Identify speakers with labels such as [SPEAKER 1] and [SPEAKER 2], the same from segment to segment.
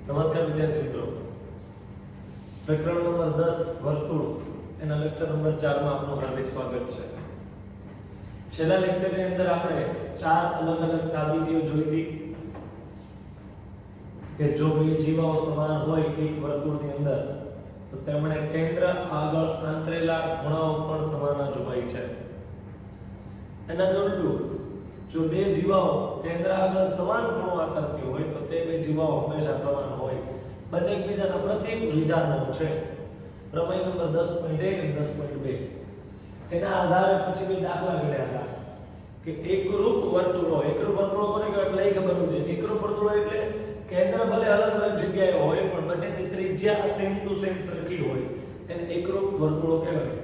[SPEAKER 1] નમસ્કાર વિદ્યાર્થી મિત્રો, પ્રકરણ નંબર 10 વર્તુળ એના લેક્ચર નંબર 4 માં આપનું હાર્દિક સ્વાગત છે. છેલ્લા લેક્ચરની અંદર આપણે ચાર અલગ અલગ સાબિતીઓ જોઈ હતી કે જો બે જીવાઓ સમાન હોય એક વર્તુળની અંદર તો તેમણે કેન્દ્ર આગળ આંતરેલા ખૂણાઓ પણ સમાન જ હોય છે. એના ઉલટું જો બે જીવાઓ કેન્દ્ર આગળ સમાન ખૂણો આકારતી હોય તો તે બે જીવાઓ હંમેશા સમાન હોય. બંને એકબીજાના પ્રતિક વિધાનો છે. પ્રમેય નંબર 10.1 અને 10.2 તેના આધારે પછી બે દાખલા ગણ્યા હતા કે એકરૂપ વર્તુળો કોને કહેવાય લઈ ખબર છે. એકરૂપ વર્તુળો એટલે કેન્દ્ર ભલે અલગ અલગ જગ્યાએ હોય પણ બંનેની ત્રિજ્યા સેમ ટુ સેમ સરખી હોય એને એકરૂપ વર્તુળો કહેવાય.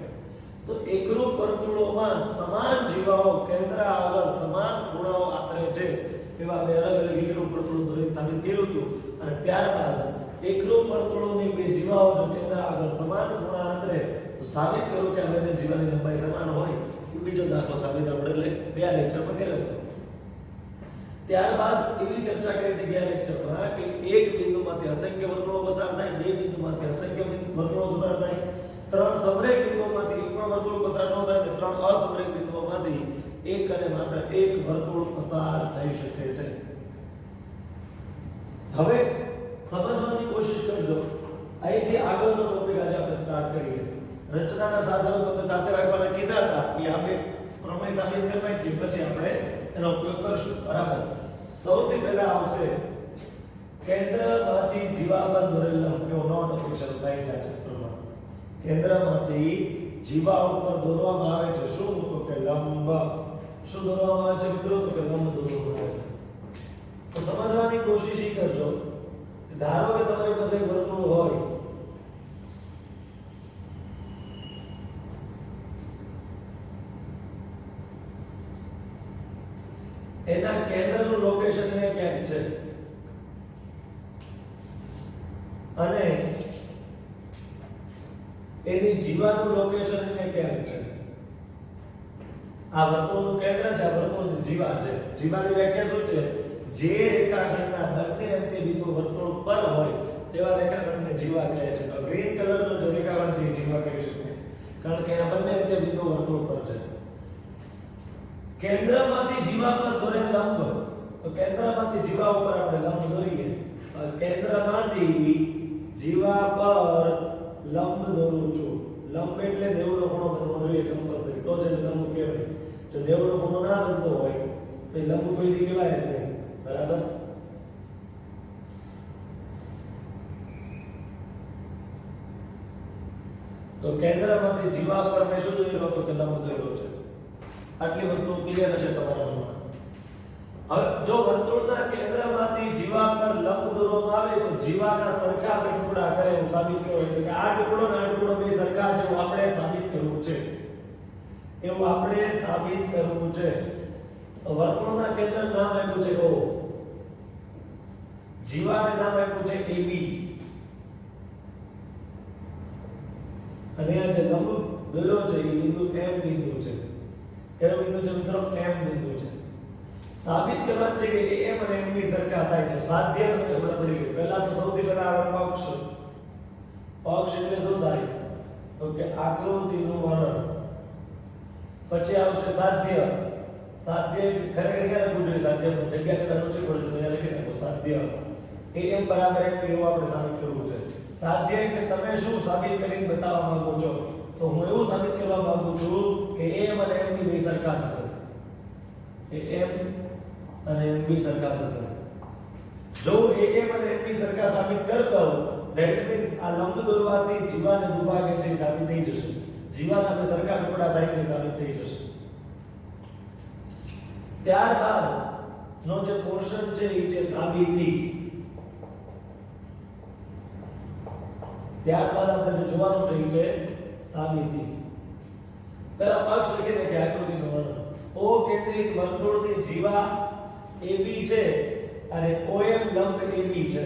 [SPEAKER 1] તો એકરૂપ વર્તુળોમાં સમાન જીવાઓ કેન્દ્ર આગળ સમાન ખૂણાઓ આંતરે છે એવા બે અલગ અલગ એકરૂપ વર્તુળો દોરીને સાબિત કર્યું હતું. અને ત્યારબાદ એકરૂપ વર્તુળોની બે જીવાઓ જો કેન્દ્ર આગળ સમાન ખૂણા આંતરે તો સાબિત કર્યું કે આ બંને જીવાની લંબાઈ સમાન હોય. બીજો દાખલો સાબિત આપણે બે લેક્ચરમાં કર્યો હતો. ત્યારબાદ એવી ચર્ચા કરી હતી ગયા લેક્ચરમાં કે એક બિંદુમાંથી અસંખ્ય વર્તુળો પસાર થાય, બે બિંદુમાંથી અસંખ્ય વર્તુળો પસાર થાય, ત્રણ સમરેખ બિંદુઓમાંથી એક પણ વર્તુળ પસાર ન થાય અને ત્રણ અસમરેખ બિંદુઓમાંથી એક અને માત્ર એક વર્તુળ પસાર થઈ શકે છે. હવે સમજવાની કોશિશ કરજો. અહીંથી આગળનો ટોપિક આજે આપણે સ્ટાર્ટ કરીએ. રચનાના સાધનો તમે સાથે રાખવાના કીધા હતા એ આપણે પ્રમેય સાબિત કરવા કે પછી આપણે એનો ઉપયોગ કરશું. બરાબર. સૌથી પહેલા આવશે કેન્દ્રમાંથી જીવા પર દોરેલ લંબનો ટોપિક શરૂ થાય છે આ ચિત્રમાં. કેન્દ્રમાંથી જીવા ઉપર દોરવામાં આવે છે શું? તો કે લંબ. શું દોરવામાં આવે છે મિત્રો? તો કે લંબ દોરવામાં આવે છે. તો સમજવાની કોશિશ કરજો. ધારો કે તમારી પાસે એક વર્તુળ હોય, એના કેન્દ્રનું લોકેશન અહીંયા ક્યાંક છે અને એની જીવાનું લોકેશન અહીંયા ક્યાંક છે. આ વર્તુળનું કેન્દ્ર છે, આ વર્તુળની જીવા છે. જીવાની વ્યાખ્યા શું છે? જે રેખાખંડના બંને અંતે બિંદુ વર્તુળ પર હોય તેવા રેખાખંડને જીવા કહે છે. તો ગ્રીન કલરનો જો રેખાખંડ છે જીવા કહી શકાય કારણ કે આ બંને અંતે બિંદુ વર્તુળ પર છે. કેન્દ્રમાંથી જીવા પર દોરેલ લંબ. તો કેન્દ્રમાંથી જીવા ઉપર આપણે લંબ દોરીએ. કેન્દ્રમાંથી જીવા પર લંબ દોરું છું. લંબ એટલે 90 નો ખૂણો બનવો જોઈએ કમ્પલસરી, તો જ એને લંબ કહેવાય. જો 90 નો ખૂણો ના બનતો હોય તો એ લંબ કોઈ દી કહેવાય જ નહીં. બરાબર. તો કેન્દ્રમાંથી જીવા પર મેં શું દોર્યો હતો કે લંબ દોર્યો છે. આટલી વસ્તુ ક્લિયર હશે તમારા મનમાં. હવે જો વર્તુળના કેન્દ્રમાંથી જીવા પર લંબ દોરવામાં આવે તો જીવાના સરખા બે ટુકડા કરે એવું સાબિત કર્યું એટલે કે આ ટુકડો ને આ ટુકડો બે સરખા છે એવું આપણે સાબિત કરવું છે. તો વર્તુળના કેન્દ્ર નામ આપ્યું છે O, જીવાને નામ આપ્યું છે AB અને આ જે લંબ દોર્યો છે એ બિંદુ M બિંદુ છે. એનો બિંદુ છે મિત્રો M બિંદુ છે. સાબિત કરવાનું છે કે AM અને M ની સરખા થાય છે. સાધ્ય તમને ખબર પડી ગઈ. પહેલા તો સૌથી પહેલા આવે પક્ષ. પક્ષ એટલે શું થાય? તો કે આકૃતિનું વર્ણન. પછી આવશે સાધ્ય. સાધ્ય ખરેખર ક્યારે પૂછ્યું? સાધ્ય જગ્યા કરતા ઓછી પડશે તો અહીંયા લખી નાખો સાધ્ય. AM બરાબર M એવું આપણે સાબિત કરવું છે. સાધ્ય એટલે તમે શું સાબિત કરીને બતાવવા માંગો છો? તો હું એવું સાબિત કરવા માંગુ છું કે AM અને M ની બે સરખા થશે. AM અને M બે સરખા થશે. જો AM અને M ની સરખા સાબિત કરતો હોઉં ધેટ મીન્સ આ લંબ દોરવાથી જીવાને દુભાગે છે સાબિત થઈ જશે. જીવાના બે સરખા ટુકડા થાય છે સાબિત થઈ જશે. ત્યારબાદ નો જે પોર્શન છે એ છે સાબિતી. ત્યારબાદ આપણે જે જોવાનું છે એ છે સાબિતી. પહેલા પક્ષ લખીને કે આકૃતિનું વર્ણન. O કેન્દ્રિત વર્તુળની જીવા AB છે અને OM લંબ AB છે.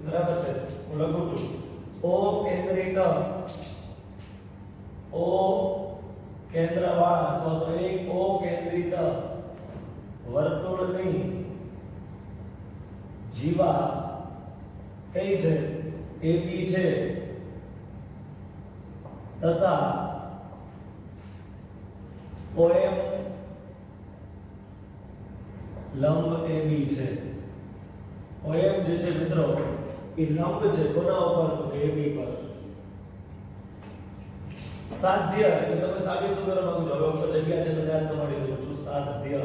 [SPEAKER 1] બરાબર છે. હું લખું છું O કેન્દ્રિત કેન્દ્રવાળા અથવા તો એક O કેન્દ્રિત વર્તુળની જીવા કઈ છે AB છે તથા OM લંબ AB છે. OM જે છે મિત્રો એ લંબ છે કોના ઉપર તો કે AB પર. સાધ્ય એટલે તમે સાબિત શું કરવા માંગો છો? હવે ઉપર જગ્યા છે તો ત્યાં સમાડી દઉં છું. સાધ્ય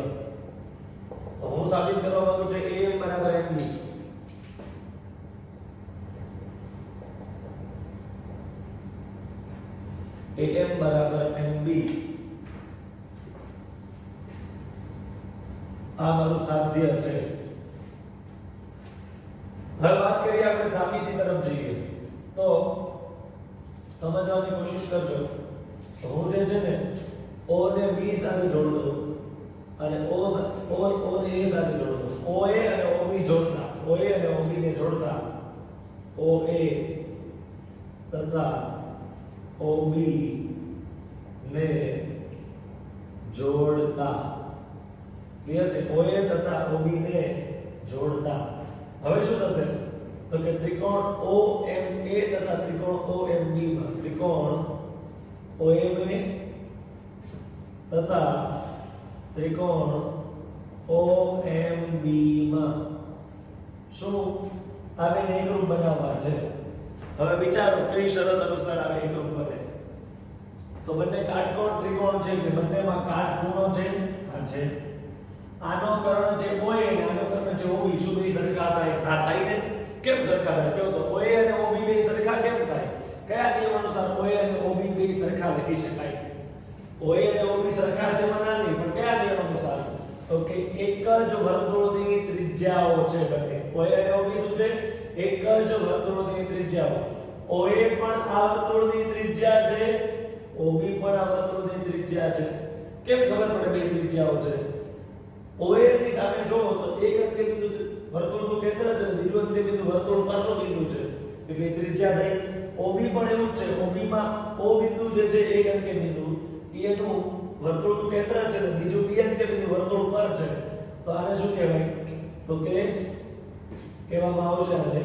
[SPEAKER 1] તો હું સાબિત કરવા માંગુ છું કે AM બરાબર MB. AM બરાબર MB. આ મારું સાધ્ય છે. હવે વાત કરીએ આપણે સાબિતી તરફ જઈએ તો સમજવાની કોશિશ કરજો. તો હું જે છે ને O ને B સાથે જોડ દઉં અને O ને A સાથે જોડ દઉં. OA અને OB જોડતા, OA અને OB ને જોડતા OA તથા OB ને જોડતા. ક્લિયર છે? OA તથા OB ને જોડતા. હવે શું થશે તો કે ત્રિકોણ OMA તથા ત્રિકોણ OMB માં ત્રિકોણ OMA તથા ત્રિકોણ OMB માં શું આને એકરૂપ બનાવવા છે. હવે વિચારો કઈ શરત અનુસાર આ એકરૂપ બને. તો બંને કાટકોણ ત્રિકોણ છે કે બંનેમાં કાટખૂણો છે. આ છે આનો કર્ણ છે OA અને આનો કર્ણ છે OB. શું બે સરખા થાય? આ થાય ને? કેમ સરખા થાય? કહો તો OA અને OB બે સરખા કેમ થાય? કયા નિયમ અનુસાર OA અને OB બે સરખા લખી શકાય? OA અને OB સરખા છે મના નહીં, પણ કયા નિયમ અનુસાર? તો કે એક જ વર્તુળની ત્રિજ્યાઓ છે બંને. OA અને OB શું છે? એક જ વર્તુળની ત્રિજ્યાઓ. OA પણ આ વર્તુળની ત્રિજ્યા છે, OB પણ આ વર્તુળની ત્રિજ્યા છે. કેમ ખબર પડે બે ત્રિજ્યાઓ છે? OA ની સામે જો તો એક અંત્ય બિંદુ વર્તુળનું કેન્દ્ર છે, બીજું અંત્ય બિંદુ વર્તુળ પરનું બિંદુ છે, એટલે ત્રિજ્યા થઈ. OB પણ એવું જ છે. OB માં O બિંદુ જે છે એક અંત્ય બિંદુ એનું વર્તુળનું કેન્દ્ર છે અને બીજું B અંત્ય બિંદુ વર્તુળ પર છે. તો આને શું કહેવાય? તો કે કહેવામાં આવશે આને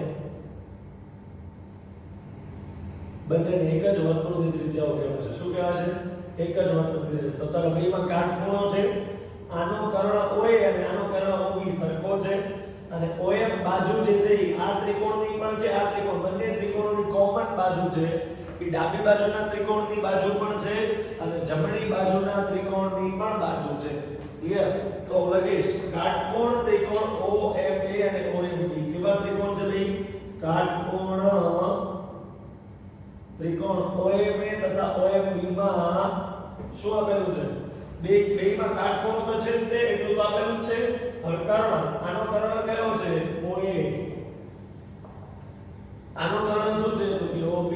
[SPEAKER 1] બંનેને એક જ વર્તુળની ત્રિજ્યાઓ કહેવાય છે. શું કહેવાય છે? એક જ વર્તુળની ત્રિજ્યા. તો ચાલો બેમાં કાટખૂણો છે. આનો કર્ણ OA અને આનો કર્ણ OB સરખો છે અને OM બાજુ જે છે આ ત્રિકોણની પણ છે, આ ત્રિકોણ બંને ત્રિકોણોની કોમન બાજુ છે. એ ડાબી બાજુના ત્રિકોણની બાજુ પણ છે અને જમણી બાજુના ત્રિકોણની પણ બાજુ છે. ક્લિયર? તો લખીશ કાટકોણ ત્રિકોણ OMA અને OMB. કેવા ત્રિકોણ છે ભાઈ? કાટકોણ ત્રિકોણ OMA તથા OMB માં શું આપેલું છે? બેમાં કાટખૂણો તો છે તે એટલું તો આપેલું છે. હવે કર્ણ, આનો કર્ણ કયો છે? OA. આનો કર્ણ શું છે? તો કે OB.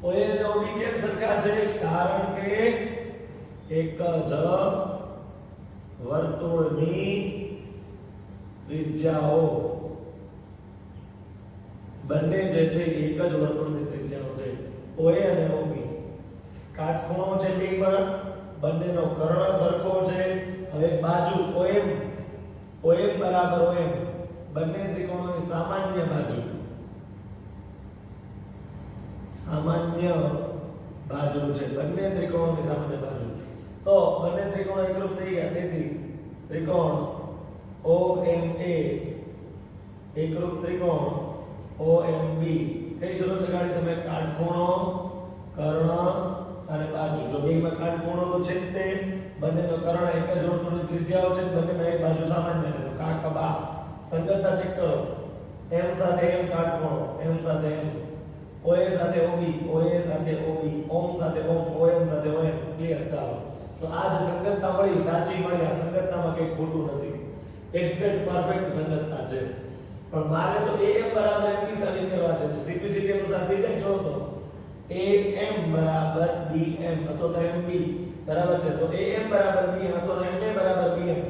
[SPEAKER 1] OA અને OB કેમ સરખા છે? કારણ કે એક જ વર્તુળની ત્રિજ્યાઓ. બંને જે છે એક જ વર્તુળની ત્રિજ્યાઓ છે. OA અને OB કાટખૂણો છે બેમાં, બંનેનો કર્ણ સરખો છે. હવે બાજુ OM બરાબર OM બંને ત્રિકોણોની સામાન્ય બાજુ છે. બંને ત્રિકોણોની સામાન્ય બાજુ. તો બંને ત્રિકોણો એકરૂપ થઈ ગયા. તેથી ત્રિકોણ OMA એકરૂપ ત્રિકોણ OMB. કઈ શરત લગાડી તમે? કાટખૂણો, કર્ણ અને બાજુ. જો બેમાં કાટખૂણો તો છે તે બંનેનો કર્ણ એક જ વર્તુળની ત્રિજ્યાઓ છે, બંનેમાં એક બાજુ સામાન્ય છે. તો કાકબા સંગતતા ચેક કરો. M સાથે M કાટખૂણો, M સાથે M, OA સાથે OB, OA સાથે OB, OM સાથે OM, OM સાથે OM. ક્લિયર? ચાલો. તો આ જે સંગતતા મળી સાચી મળી. આ સંગતતામાં કંઈ ખોટું નથી, એક્ઝેક્ટ પરફેક્ટ સંગતતા છે. પણ મારે તો AM બરાબર MB સાબિત કરવા છે. તો સીધી અનુસાર થઈ જાય છો તો AM બરાબર BM અથવા તો MB બરાબર છે. તો AM બરાબર BM અથવા તો MA બરાબર BM.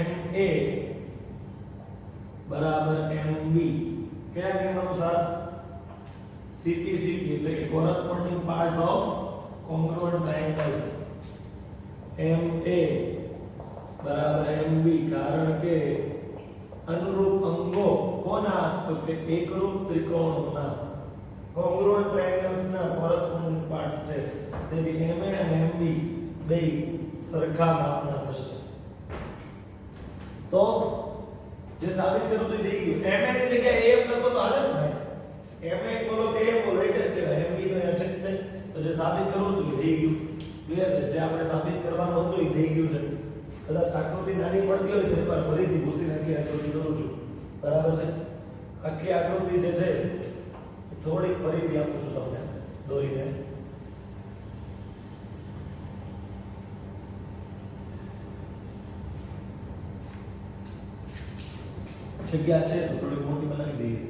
[SPEAKER 1] MA બરાબર MB કયા નિયમ અનુસાર? CPCT એટલે કે કોરસ્પોન્ડિંગ પાર્ટ્સ ઓફ કોંગ્રુઅન્ટ ટ્રાયેંગલ્સ. MA બરાબર MB કારણ કે અનુરૂપ અંગો કોના? તો કે એકરૂપ ત્રિકોણોના, કોંગ્રુઅન્ટ ટ્રાયેંગલ્સ ના કોરસ્પોન્ડિંગ પાર્ટ્સ છે. તેથી MA અને MB બે સરખા માપના થશે. તો જે સાબિત કરવું તો થઈ ગયું. MA ની જગ્યાએ AM લખો તો હાલે ને ભાઈ? MA બોલો કે AM બોલો એક જ કહેવાય. MB નો અચક નહીં. તો જે સાબિત કરવું તો થઈ ગયું. ક્લિયર છે? જે આપણે સાબિત કરવાનું હતું એ થઈ ગયું છે. કદાચ આકૃતિ નાની પડતી હોય તો એકવાર ફરીથી ભૂસી નાખી આકૃતિ દોરું છું. બરાબર છે? આખી આકૃતિ જે છે થોડીક ફરીથી આપું છું તમને દોરીને. જગ્યા છે તો થોડી મોટી બનાવી દઈએ.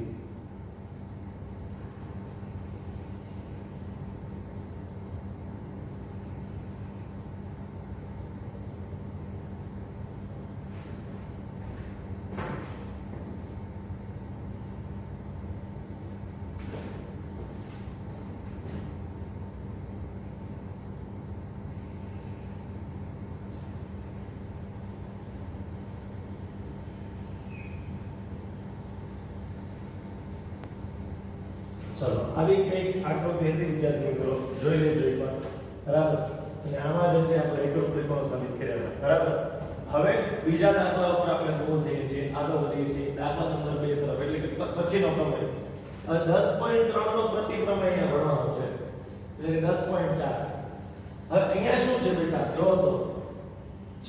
[SPEAKER 1] ચલો આવી કઈક આકૃતિ હતી વિદ્યાર્થી મિત્રો, જોઈ લેજો એકવાર. બરાબર? અને આમાં જે છે આપણે એકરૂપ ત્રિકોણ સાબિત કર્યા હતા. બરાબર? હવે બીજા દાખલા ઉપર આપણે મૂવ થઈએ છીએ, આગળ વધીએ છીએ દાખલા નંબર 2 તરફ, એટલે કે પછીનો પ્રમેય. હવે 10.3 નો પ્રતિપ્રમેય ભણવાનો છે, એટલે 10.4. હવે અહીંયા શું છે બેટા? જો તો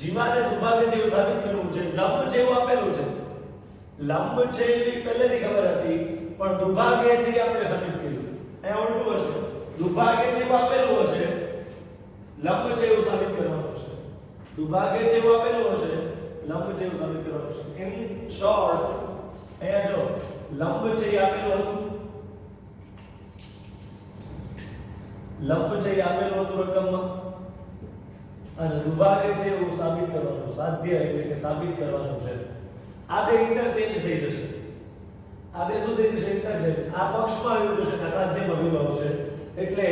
[SPEAKER 1] જીવાને દુભાગે જેવું સાબિત કરવું છે. લંબ જેવું આપેલું છે. લંબ છે એ પહેલેથી ખબર હતી, પણ દુભાગે છે આપણે સાબિત કર્યું. અહીંયા ઉલટું હશે. દુભાગે જેવું આપેલું હશે, લંબ છે એવું સાબિત કરવાનું છે. દુભાગે જેવું આપેલું હશે, લંબ જેવું સાબિત કરવાનું છે. ઇન શોર્ટ અહીંયા જો લંબ છે એ આપેલું હતું, લંબ છે એ આપેલું હતું રકમમાં, અને દુભાગે છે એવું સાબિત કરવાનું, સાધ્ય એટલે કે સાબિત કરવાનું છે. આ બે ઇન્ટરચેન્જ થઈ જશે. આ બે શું થઈ જશે? ઇન્ટરચેન્જ. આ પક્ષમાં આવી જશે, આ સાધ્યમાં ભેગું આવશે, એટલે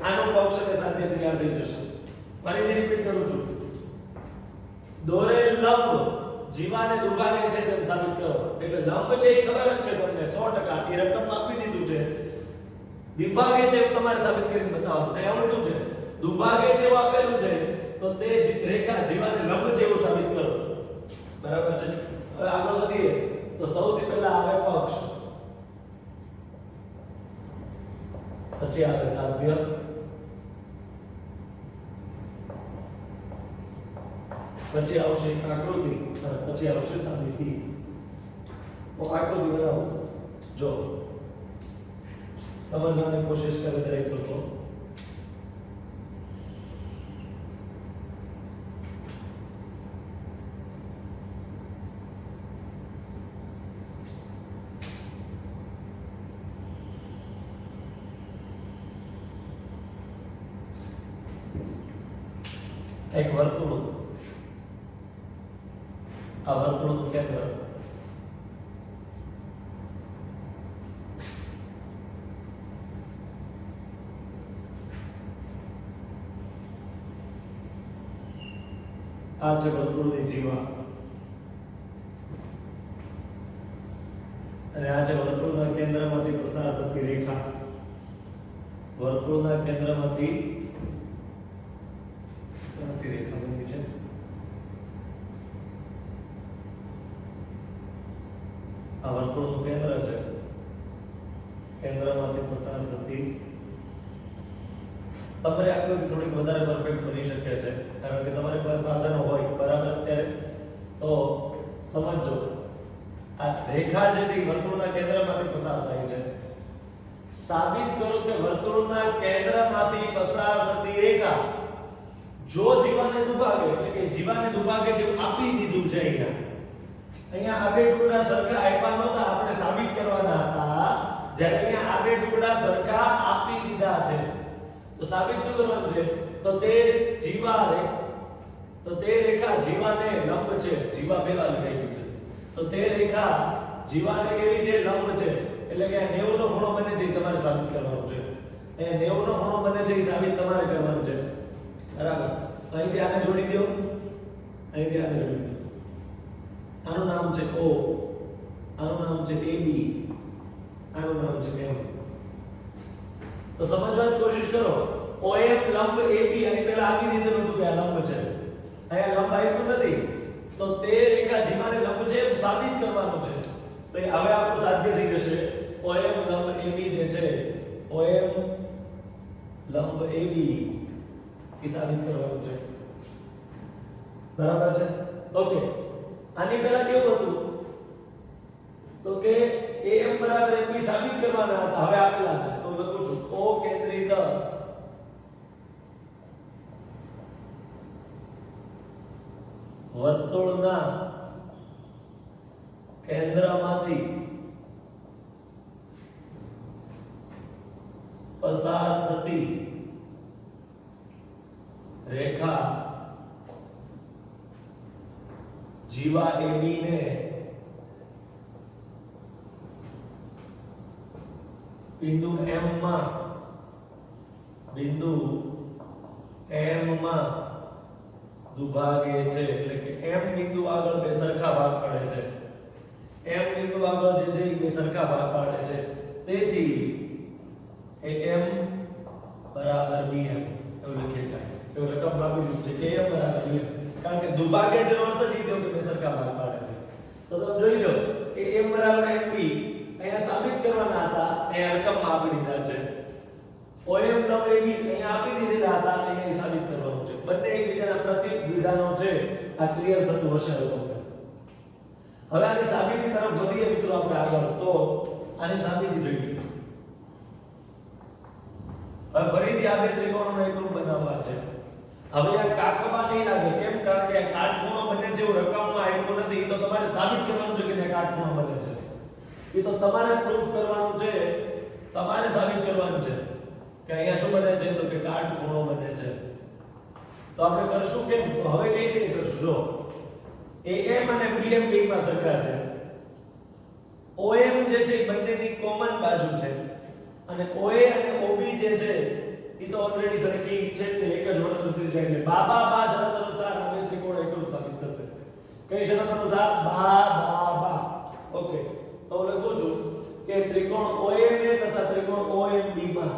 [SPEAKER 1] આનો પક્ષ અને સાધ્ય તૈયાર થઈ જશે. ફરીથી રિપીટ કરું છું. દોરેલ લંબ જીવાને દુભાગે છે તેમ સાબિત કરો. એટલે લંબ છે એ ખબર જ છે તમને 100%, એ રકમ આપી દીધું છે. દુભાગે છે તમારે સાબિત કરીને બતાવવાનું છે. એવું શું છે? દુભાગે છે એવું આપેલું છે, તો તે રેખા જીવાને લંબ છે એવું સાબિત કરો. બરાબર છે? હવે આગળ વધીએ તો સૌથી પહેલા આવે પક્ષ, પછી આવે સાધ્ય, પછી આવશે આકૃતિ, અને પછી આવશે સાબિતી. તો આકૃતિ બનાવો. જો સમજવાની કોશિશ કરે દરેક લોકો. એક વર્તુળ, આ વર્તુળનું કેન્દ્ર, આ છે વર્તુળની જીવા, અને આ છે વર્તુળના કેન્દ્રમાંથી પસાર થતી રેખા. વર્તુળના કેન્દ્રમાંથી ત્રાંસી રેખા બની છે. આ વર્તુળનું કેન્દ્ર છે, કેન્દ્રમાંથી પસાર થતી. તમારે આકૃતિ થોડીક વધારે પરફેક્ટ બની શકે છે, કારણ કે તમારી પાસે સાધનો હોય. બરાબર? અત્યારે તો સમજો, આ રેખા જે છે વર્તુળના કેન્દ્રમાંથી પસાર થાય છે. સાબિત કરો કે વર્તુળના કેન્દ્રમાંથી પસાર થતી રેખા જો જીવાને દુભાગે, એટલે કે જીવાને દુભાગે જે આપી દીધું છે અહીંયા આ બે ટુકડા સરખા આપ્યા નહોતા, આપણે સાબિત કરવાના હતા. જ્યારે અહીંયા આ બે ટુકડા સરખા આપી દીધા છે, તો સાબિત શું કરવાનું છે? તો તે રેખા જીવાને લંબ છે. જીવા ભેગા લગાવ્યું છે, તો તે રેખા જીવાને કેવી છે? લંબ છે. એટલે કે 90 નો ખૂણો બને છે, તમારે સાબિત કરવાનું છે. અહીંયા 90 નો ખૂણો બને છે, એ સાબિત તમારે કરવાનું છે. બરાબર? અહીંથી આને જોડી દો, અહીંથી આને જોડી દો. આનું નામ છે O, આનું નામ છે AB, આનું નામ છે M. તો સમજવાની કોશિશ કરો. OM લંબ AB આની પહેલા આપી દીધેલું હતું કે આ લંબ છે. અહીંયા લંબ આપ્યું નથી. તો તે રેખા જેમાંને લંબ છે એમ સાબિત કરવાનું છે. તો હવે આપણું સાધ્ય થઈ જશે. OM લંબ AB જે છે, OM લંબ AB એ સાબિત કરવાનું છે. બરાબર છે? ઓકે. આની પહેલા કેવું હતું? તો કે AM બરાબર AB સાબિત કરવાના હતા. હવે આપેલા છે. તો લખું છું O કેન્દ્રિત વર્તુળના કેન્દ્રમાંથી પસાર થતી રેખા જીવા AB ને બિંદુ M માં દુભાગે છે. એટલે કે M બિંદુ આગળ બે સરખા ભાગ પાડે છે. M બિંદુ આગળ જે છે એ બે સરખા ભાગ પાડે છે. તેથી AM બરાબર BM એવું લખી શકાય. એવું રકમ આપેલું છે કે AM બરાબર BM, કારણ કે દુભાગે છે નો અર્થ જ એ થયો કે બે સરખા ભાગ પાડે છે. તો તમે જોઈ લો કે M બરાબર MB અહીંયા સાબિત કરવાના હતા, અહીંયા રકમમાં આપી દીધા છે. OM લંબ AB અહીંયા આપી દીધેલા હતા, અહીંયા સાબિત કરવાનું છે. બંને એકબીજાના પ્રતિવિધાનો છે. આ ક્લિયર થતું હશે તમને. હવે આની સાબિતી તરફ વધીએ મિત્રો આપણે આગળ. તો આની સાબિતી જોઈએ. હવે ફરીથી આ બે ત્રિકોણોનો એકરૂપ બનાવવા છે. હવે આ કાટખૂણા નહીં લાગે. કેમ? કારણ કે આ કાટખૂણો બને છે એવું રકમમાં આપ્યું નથી. તો તમારે સાબિત કરવાનું છે કે આ કાટખૂણો બને છે. એ તો તમારે પ્રૂફ કરવાનું છે. તમારે સાબિત કરવાનું છે કે અહીંયા શું બને છે? તો કે કાટખૂણો બને છે. તો આપણે કરશું કેમ? તો હવે કઈ રીતે કરશું? જો AM અને BM બેમાં સરખા છે. OM જે છે બંનેની કોમન બાજુ છે અને OA અને OB જે છે એ તો ઓલરેડી સરખી છે. તે એક જ વર્તુળ ત્રિજ્યા એટલે બા શરત અનુસાર આ બે ત્રિકોણ એકરૂપ સાબિત થશે. કઈ શરત અનુસાર? બા. ઓકે. તો લખું છું કે ત્રિકોણ OMA તથા ત્રિકોણ OMB માં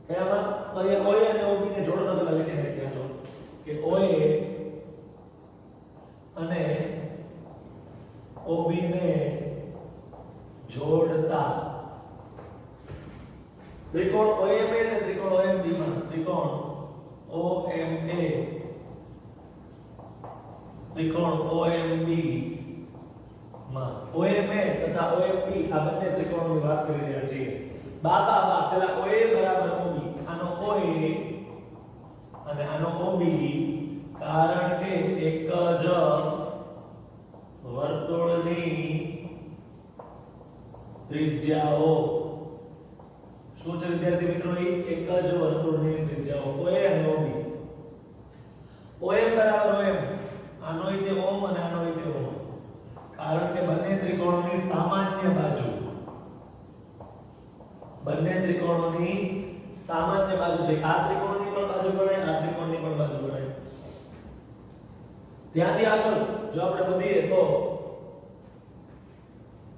[SPEAKER 1] કયામાં? તો અહીંયા OA અને OB ને જોડતા પહેલા લખી નાખીએ કે OA અને OB ને જોડતા ત્રિકોણ OMA અને ત્રિકોણ OMB માં ત્રિકોણ OMA ત્રિકોણ OMB માં OMA તથા OMB આ બંને ત્રિકોણોની વાત કરી રહ્યા છીએ. બા પેલા OA બરાબર OB, આનો OA અને આનો OB, કારણ કે એક જ વર્તુળની ત્રિજ્યાઓ શું છે વિદ્યાર્થી મિત્રો? એક જ વર્તુળની ત્રિજ્યાઓ OA અને OB. OM બરાબર OM, આનો રીતે OM અને આનો રીતે OM, કારણ કે બંને ત્રિકોણોની સામાન્ય બાજુ છે. આ ત્રિકોણની પણ બાજુ ગણાય, આ ત્રિકોણની પણ બાજુ ગણાય. ત્યાંથી આગળ જો આપણે વધીએ તો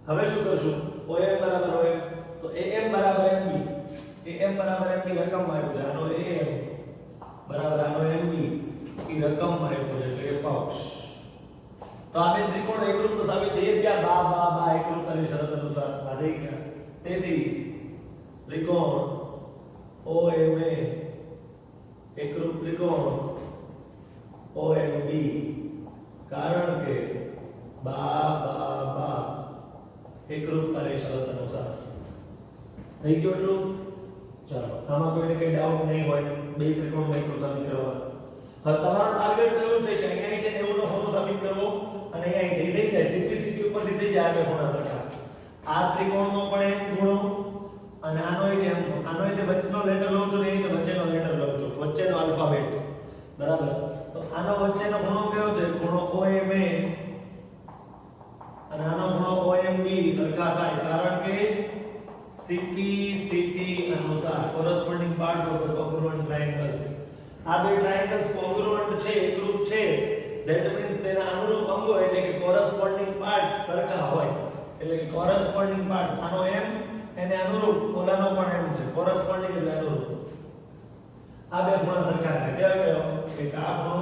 [SPEAKER 1] હવે શું કરશું? OM બરાબર OM, તો AM બરાબર MB, AM બરાબર MB રકમમાં આવ્યું છે. આનો AM બરાબર આનો MB એ રકમમાં આવ્યું છે, એટલે પક્ષ. તો આ બે ત્રિકોણ એકરૂપ તો સાબિત થઈ ગયા. બા એકરૂપતાની શરત અનુસાર આ થઈ ગયા. તેથી ત્રિકોણ OMA એકરૂપ ત્રિકોણ OMB, કારણ કે બા એકરૂપતાની શરત અનુસાર. થઈ ગયું એટલું? ચાલો, આમાં કોઈને કઈ ડાઉટ નહીં હોય. બે ત્રિકોણ એકરૂપ સાબિત કરવાના. હવે તમારો ટાર્ગેટ કયું છે કે અહીંયા 90 નો ખૂણો સાબિત કરવો અને અહીંયા થઈ જાય. સિમ્પ્લિસિટી ઉપરથી થઈ જાય. આ ખૂણા સરખા. આ ત્રિકોણનો પણ એક ખૂણો અને આનો વચ્ચેનો લેટર લઉં છું ને એ વચ્ચેનો લેટર લઉં છું, વચ્ચેનો આલ્ફાબેટ. બરાબર? તો આનો વચ્ચેનો ખૂણો કયો છે? ખૂણો OMA અને આનો ખૂણો OMB સરખા થાય, કારણ કે સિટી અનુસાર કોરસ્પોન્ડિંગ પાર્ટ ઓફ ધ કોંગ્રુઅન્ટ ટ્રાયેંગલ્સ. આ બે ટ્રાયેંગલ્સ કોંગ્રુઅન્ટ છે, એકરૂપ છે. ધેટ મીન્સ તેના અનુરૂપ અંગો એટલે કે કોરસ્પોન્ડિંગ પાર્ટ સરખા હોય. એટલે કે કોરસ્પોન્ડિંગ પાર્ટ આનો m એને અનુરૂપ ઓલાનો પણ m છે કોરસ્પોન્ડિંગ એટલે અનુરૂપ આ બે ખૂણા સરખા થાય કેવા કયો એક આ ખૂણો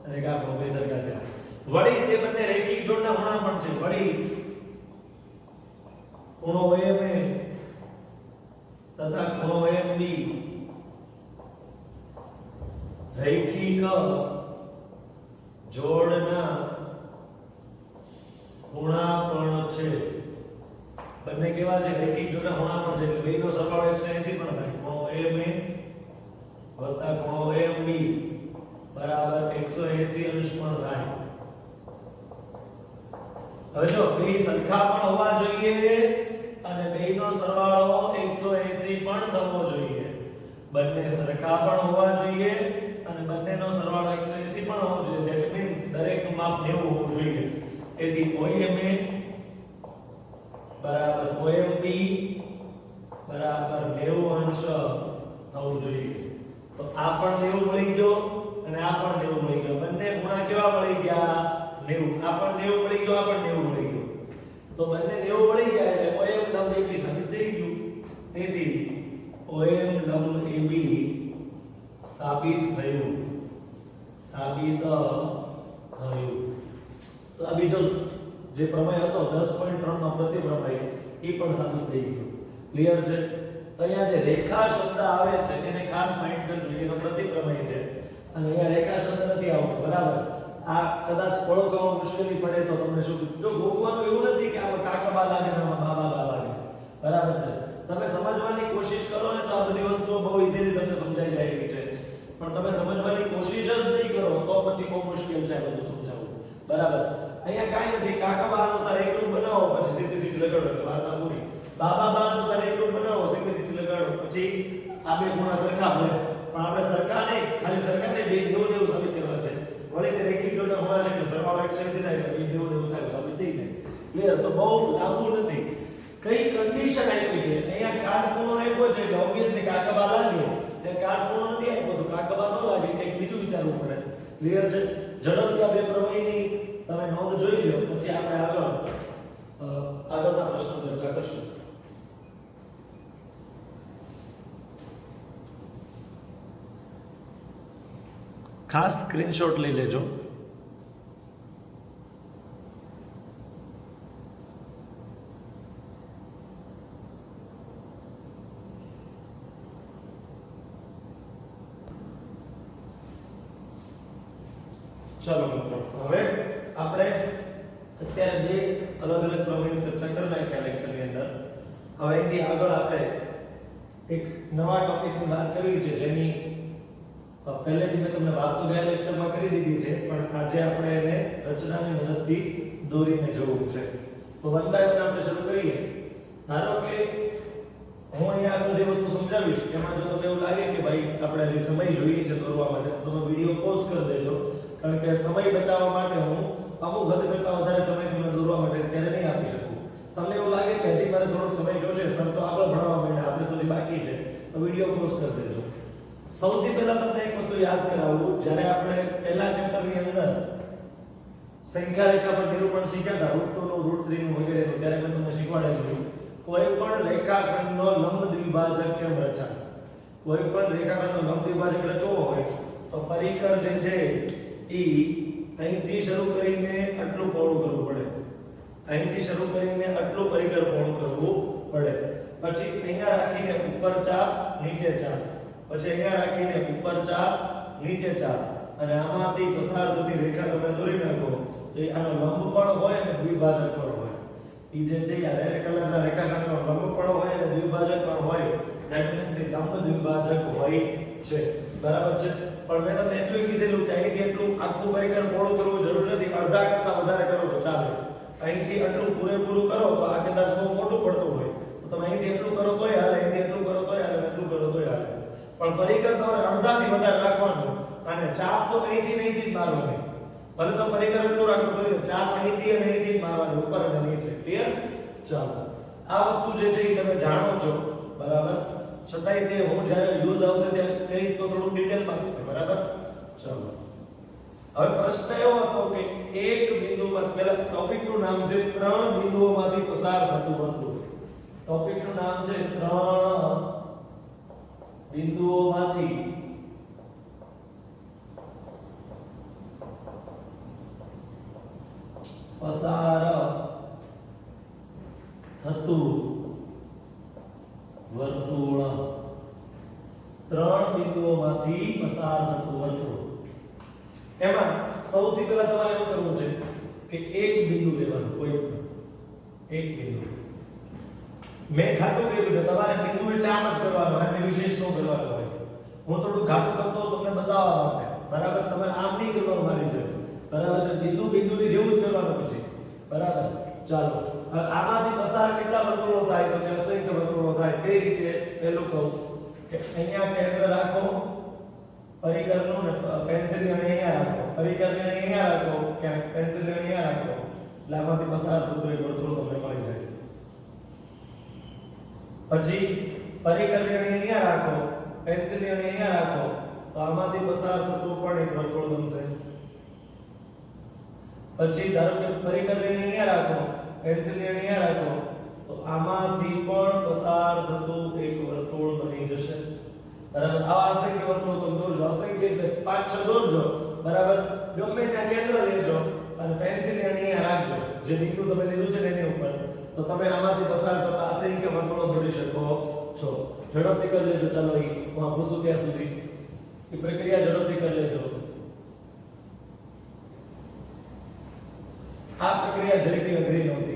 [SPEAKER 1] અને એક આ ખૂણો બે સરખા થયા વળી તે બંને રેખિક જોડના ખૂણા પણ છે વળી ખૂણો OMA તથા ખૂણો OMB રૈખિક જોડના ખૂણા પણ છે બંને કેવા છે રૈખિક જોડના ખૂણા પણ છે એટલે બેનો સરવાળો 180 પણ થાય ખૂણો OMA વત્તા ખૂણો OMB બરાબર 180 અંશ પણ થાય હવે જો બે સરખા પણ હોવા જોઈએ અને બેનો સરવાળો 180 પણ થવો જોઈએ બંને સરખા પણ હોવા જોઈએ અને બંનેનો સરવાળો 180 પણ હોવો જોઈએ ધેટ મીન્સ દરેકનું માપ 90 હોવું જોઈએ તેથી OMA બરાબર OMB બરાબર 90 અંશ થવું જોઈએ તો આ પણ 90 મળી ગયો અને આ પણ 90 મળી ગયો બંને ખૂણા કેવા મળી ગયા 90 આ પણ 90 મળી ગયો આ પણ 90 મળી ગયો તો બંને 90 મળી ગયા એટલે OM લંબ AB સાબિત થઈ ગયું તેથી OM લંબ AB સાબિત થયું તો આ બીજો જે પ્રમેય હતો 10.3 નો પ્રતિપ્રમેય એ પણ સાબિત થઈ ગયો ક્લિયર છે તો અહીંયા જે રેખા શબ્દ આવે છે એને ખાસ માઇન્ડ કરજો એ તો પ્રતિપ્રમેય છે અને અહીંયા રેખા શબ્દ નથી આવતો બરાબર આ કદાચ ઓળખવામાં મુશ્કેલી પડે તો તમને શું જો ગોખવાનું એવું નથી કે આ કાકાબા લાગે ને આમાં બાબા લાગે બરાબર છે તમે સમજવાની કોશિશ કરો ને તો આ બધી વસ્તુઓ બહુ ઈઝીલી તમને સમજાઈ જાય એવી છે પણ તમે સમજવાની કોશિશ જ નહીં કરો તો પછી બહુ મુશ્કેલ છે આ બધું સમજાવવું બરાબર અહીંયા કાઈ નથી કાકાબા અનુસાર એકરૂપ બનાવો પછી સીધી સીધી લગાડો એટલે વાત આ પૂરી બાબા અનુસાર એકરૂપ બનાવો સીધી સીધી લગાડો પછી આ બે ખૂણા સરખા મળે પણ આપણે સરખા નહીં ખાલી સરખાને બે જેવું સાબિત કરવા છે વળી તે રેખિક જોડના ખૂણા છે એટલે સરવાળો 180 થાય એટલે બે જેવું થાય સાબિત થઈ જાય ક્લિયર તો બહુ લાંબુ નથી કઈ કન્ડિશન આપી છે અહીંયા કાટખૂણો આપ્યો છે એટલે ઓબવિયસલી કાકાબા લાગે એટલે કાટખૂણો નથી આપ્યો તો કાકાબા ન લાગે કંઈક બીજું વિચારવું પડે ક્લિયર છે ઝડપથી આ બે પ્રમેયની તમે નોંધ જોઈ લો પછી આપણે આગળના પ્રશ્નો ચર્ચા કરશું ખાસ સ્ક્રીનશોટ લઈ લેજો ચલો મિત્રો હવે આપણે અત્યારે બે અલગ અલગ પ્રમેયની ચર્ચા કરી નાખ્યા લેક્ચરની અંદર હવે એથી આગળ આપણે એક નવા ટોપિકની વાત કરવી છે જેની પહેલેથી મેં તમને વાત તો ગયા લેક્ચરમાં કરી દીધી છે પણ આજે આપણે એને રચનાની મદદથી દોરીને જોવું છે તો વન બાય વન આપણે શરૂ કરીએ ધારો કે હું અહીંયા આગળ જે વસ્તુ સમજાવીશ એમાં જો તમને એવું લાગે કે ભાઈ આપણે જે સમય જોઈએ છે દોરવા માટે તો તમે વિડિયો પોઝ કરી દેજો કારણ કે સમય બચાવવા માટે હું અમુક હદ કરતા વધારે સમય તમને દોરવા માટે અત્યારે નહીં આપી શકું તમને એવું લાગે કે હજી મારે થોડોક સમય જોશે સર તો આગળ ભણવા માંડે આપણે તો જે બાકી છે તો વિડિયો પોઝ કરી દેજો સૌથી પહેલા તમને એક વસ્તુ યાદ કરાવું જ્યારે આપણે પહેલા ચેપ્ટરની અંદર સંખ્યા રેખા પર નિરૂપણ શીખ્યા હતા √2 નું √3 નું વગેરેનું ત્યારે મેં તમને શીખવાડેલું કોઈ પણ રેખાખંડનો લંબ દ્વિભાજક કેમ રચાય કોઈ પણ રેખાખંડનો લંબ દ્વિભાજક રચવો હોય તો પરિકર જે છે એ અહીંથી શરૂ કરીને આટલું પહોળું કરવું પડે અહીંથી શરૂ કરીને આટલું પરિકર પહોળું કરવું પડે પછી અહીંયા રાખીને ઉપર ચાપ નીચે ચાપ પછી અહીંયા રાખીને ઉપર ચાપ નીચે ચાપ અને આમાંથી પસાર થતી રેખા તમે દોરી નાખો તો આનો લંબ પણ હોય અને દ્વિભાજક પણ હોય ઈ જે છે આ રેડ કલરના રેખાખંડનો લંબ પણ હોય અને દ્વિભાજક પણ હોય ધેટ મીન્સ એ લંબ દ્વિભાજક હોય છે બરાબર છે પણ મેં તમને એટલું કીધેલું કે અહીંથી એટલું આખું પરિકર પહોળું કરવું જરૂર નથી અડધા કરતા વધારે કરો તો ચાલે અહીંથી આટલું પૂરેપૂરું કરો તો આ કદાચ બહુ મોટું પડતું હોય તો તમે અહીંથી એટલું કરો તોય હાલે અહીંથી એટલું કરો તોય હાલે એટલું કરો તોય હાલે પણ પરિકર તમારે અડધાથી વધારે રાખવાનું અને ચાપ તો અહીંથી જ મારવાની ભલે તો પરિકર એટલું રાખો તો ચાપ અહીંથી અને અહીંથી જ મારવાની ઉપર અને નીચે ક્લિયર ચાલો આ વસ્તુ જે છે એ તમે જાણો છો બરાબર છતાંય તે હું જ્યારે યુઝ આવશે ત્યારે કહીશ તો થોડું ડિટેલમાં બરાબર ચાલો હવે પ્રશ્ન એવો હતો કે એક બિંદુમાં પહેલા ટોપિકનું નામ છે ત્રણ બિંદુઓમાંથી પસાર થતું વર્તુળ. ટોપિકનું નામ છે ત્રણ બિંદુઓમાંથી પસાર થતું વર્તુળ. ત્રણ બિંદુઓમાંથી પસાર થતું વર્તુળ. એમાં સૌથી પહેલા તમારે શું કરવું છે કે એક બિંદુ લેવાનું, કોઈ એક બિંદુ. મેં ઘાટું કર્યું છે, તમારે બિંદુ એટલે આમ જ કરવાનું, આને વિશેષ ન કરવાનું હોય. હું થોડું ઘાટું કરતો હોઉં તમને બતાવવા માટે, બરાબર? તમારે આમ નહીં કરવાનું મારી જેમ, બરાબર છે? બિંદુ બિંદુની જેવું જ કરવાનું પછી, બરાબર? ચાલો હવે આમાંથી પસાર કેટલા વર્તુળો થાય તો કે અસંખ્ય વર્તુળો થાય. કઈ રીતે? પહેલું કહું કે અહીંયા કેન્દ્ર રાખો પરિકરનું ને પેન્સિલ અહીંયા રાખો, પરિકરને અહીંયા રાખો, કે પેન્સિલ અહીંયા રાખો, એટલે આમાંથી પસાર થતું એક વર્તુળ તમને મળી જાય. પછી પરિકરને અહીંયા રાખો, પેન્સિલ અહીંયા રાખો, તો આમાંથી પસાર થતું પણ એક વર્તુળ બનશે. પછી ધારો કે પરિકરને અહીંયા રાખો, પેન્સિલ અહીંયા રાખો, તો આમાંથી પણ પસાર થતું એક વર્તુળ બની જશે. બરાબર? આવા અસંખ્ય વર્તુળો તમે દોરજો, અસંખ્ય એટલે 5-6 દોરજો, બરાબર? ગમે ત્યાં કેન્દ્ર લેજો અને પેન્સિલ અહીંયા રાખજો, જે બિંદુ તમે લીધું છે એની ઉપર, તો તમે આમાંથી પસાર થતા અસંખ્ય વર્તુળો દોરી શકો છો. ઝડપથી કરી લેજો. ચાલો હું આ પૂછું ત્યાં સુધી એ પ્રક્રિયા ઝડપથી કરી લેજો. આ પ્રક્રિયા જરીક અઘરી નહોતી.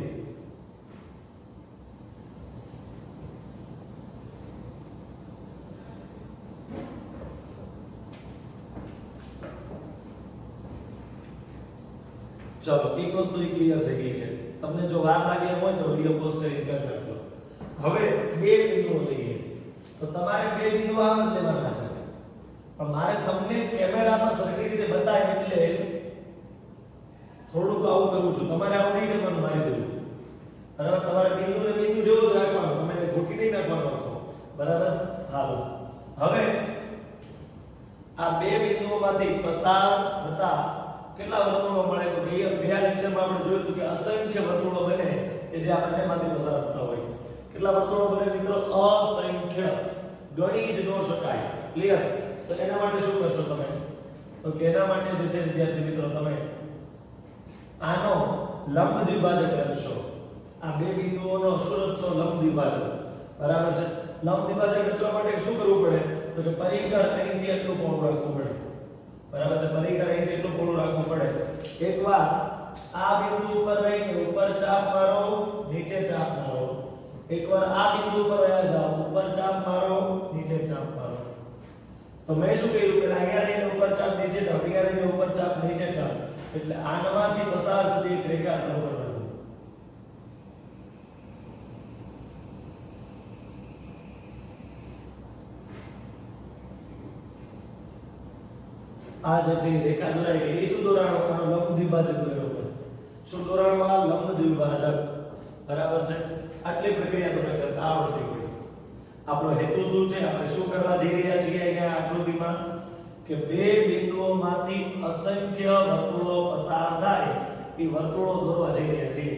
[SPEAKER 1] ચલો એક વસ્તુ ક્લિયર થઈ ગઈ છે. તમને જો વાર લાગે હોય તો વિડિયો પોઝ કરીને કરી નાખો. હવે બે બિંદુઓ લઈએ તો તમારે બે બિંદુ આમ જ લેવાના છે, પણ મારે તમને કેમેરામાં સરખી રીતે બતાય એટલે થોડુંક આવું કરું છું. તમારે આવું નહીં કરવાનું મારી જેવું, બરાબર? તમારે બિંદુને બિંદુ જેવું જ રાખવાનું, તમે ગોઠી નહીં નાખવાનું આખો, બરાબર? હાલો હવે આ બે બિંદુઓમાંથી પસાર થતા કેટલા વર્તુળો મળે તો ગયા લેક્ચરમાં આપણે જોયું હતું કે અસંખ્ય વર્તુળો બને કે જે આ બંનેમાંથી પસાર થતા હોય. કેટલા વર્તુળો બને મિત્રો? અસંખ્ય, ગણી જ ન શકાય. ક્લિયર? તો એના માટે શું કરશો તમે? તો કે એના માટે જે છે વિદ્યાર્થી મિત્રો, તમે આનો લંબ દ્વિભાજક રચશો. આ બે બિંદુઓનો શું રચશો? લંબ દ્વિભાજક, બરાબર છે? લંબ દ્વિભાજક રચવા માટે શું કરવું પડે? તો કે પરિકર અહીંથી એટલું પહોળું રાખવું પડે, બરાબર છે? પરિકર અહીંથી એટલું પહોળું રાખવું પડે. એકવાર આ બિંદુ ઉપર રહીને ઉપર ચાપ મારો, નીચે ચાપ મારો. એકવાર આ બિંદુ પર રહ્યા જાઓ, ઉપર ચાપ મારો, નીચે ચાપ મારો. તો મેં શું કર્યું? પેલા અહીંયા રહીને ઉપર ચાપ, નીચે ચાપ, અહીંયા રહીને ઉપર ચાપ, નીચે ચાપ, એટલે આમાંથી પસાર થતી એક રેખા ડ્રો કરવાની. આ જે છે રેખા દોરાઈ ગઈ. એ શું દોરાણો? આનો લંબ દ્વિભાજક દોર્યો છે. શું દોરાણો? આ લંબ દ્વિભાજક, બરાબર છે? આટલી પ્રક્રિયા તમને કરતા આવડતી હોય. આપણો હેતુ શું છે? આપણે શું કરવા જઈ રહ્યા છીએ અહીંયા આકૃતિમાં? કે બે બિંદુઓમાંથી અસંખ્ય વર્તુળો પસાર થાય એ વર્તુળો દોરવા જઈ રહ્યા છીએ.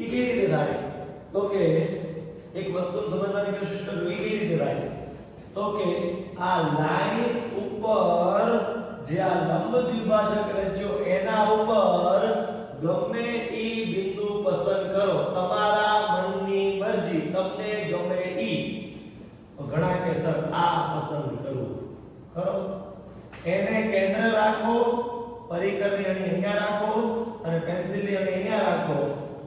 [SPEAKER 1] એ કેવી રીતે થાય? તો કે એક વસ્તુ સમજવાની કોશિશ કરજો. એ કેવી રીતે થાય? તો કે આ લાઈન ઉપર જે આ લંબ દ્વિભાજક રચ્યો એના ઉપર ગમે ઈ બિંદુ પસંદ કરો, તમારા મનની મરજી, તમને ગમે ઈ. ઘણા કે સર આ પસંદ કરું, ખરો? એને કેન્દ્ર રાખો, પરિકરની અહીંયા રાખો અને પેન્સિલની અહીંયા રાખો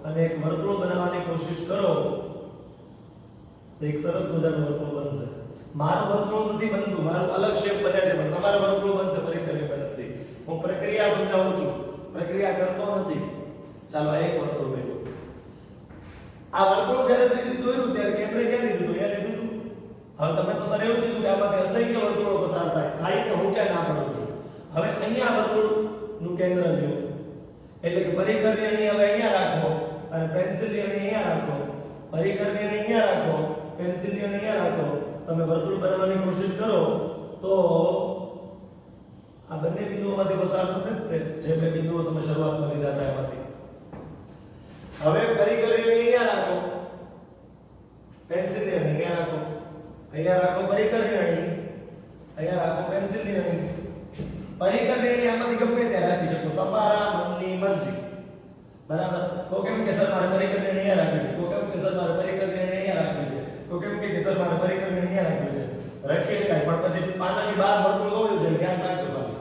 [SPEAKER 1] અને એક વર્તુળ બનાવવાની કોશિશ કરો તો એક સરસ મજાનું વર્તુળ બનશે. મારું વર્તુળ નથી બનતું, મારું અલગ શેપ બને છે, પણ તમારું વર્તુળ બનશે પરિકરની મદદથી. હું પ્રક્રિયા સમજાવું છું, પ્રક્રિયા કરતો નથી. ચાલો એક વર્તુળ બન્યું. આ વર્તુળ જ્યારે દોર્યું ત્યારે કેન્દ્ર ક્યાં લીધું? અહીંયા લીધું. હવે તમે તો સર એવું કીધું કે આમાંથી અસંખ્ય વર્તુળો પસાર થાય કે હું ક્યાં ના પાડું છું. હવે અહીંયા વર્તુળનું કેન્દ્ર લ્યો, એટલે કે પરિકરની અહીંયા હવે અહીંયા રાખો અને પેન્સિલની અહીંયા રાખો, પરિકરની અહીંયા રાખો, પેન્સિલની અહીંયા રાખો. તમે વર્તુળ બનાવવાની કોશિશ કરો તો આ બંને બિંદુઓમાંથી પસાર થશે ને જે બે બિંદુઓ તમે શરૂઆતમાં લીધા હતા એમાંથી. હવે પરિકલ્પને અહીંયા રાખો, પેન્સિલ ને અહીંયા રાખો, અહીંયા રાખો પરિકલ્પને, અહીંયા રાખો પેન્સિલ ને. પરિકલ્પને આમાંથી ગમે ત્યાં રાખી શકો, તમારા મનની મરજી. બરાબર. તો કેમ કે સર મારે પરિકલ્પને અહીંયા રાખવી છે, તો કેમ કે સર મારે પરિકલ્પને અહીંયા રાખવી છે, તો કેમ કે સર મારે પરિકલ્પને અહીંયા રાખવી છે. રાખીએ કાઈ પણ પછી પાનાની બહાર વર્તુળ હોવું જોઈએ, ધ્યાન રાખજો ખાલી.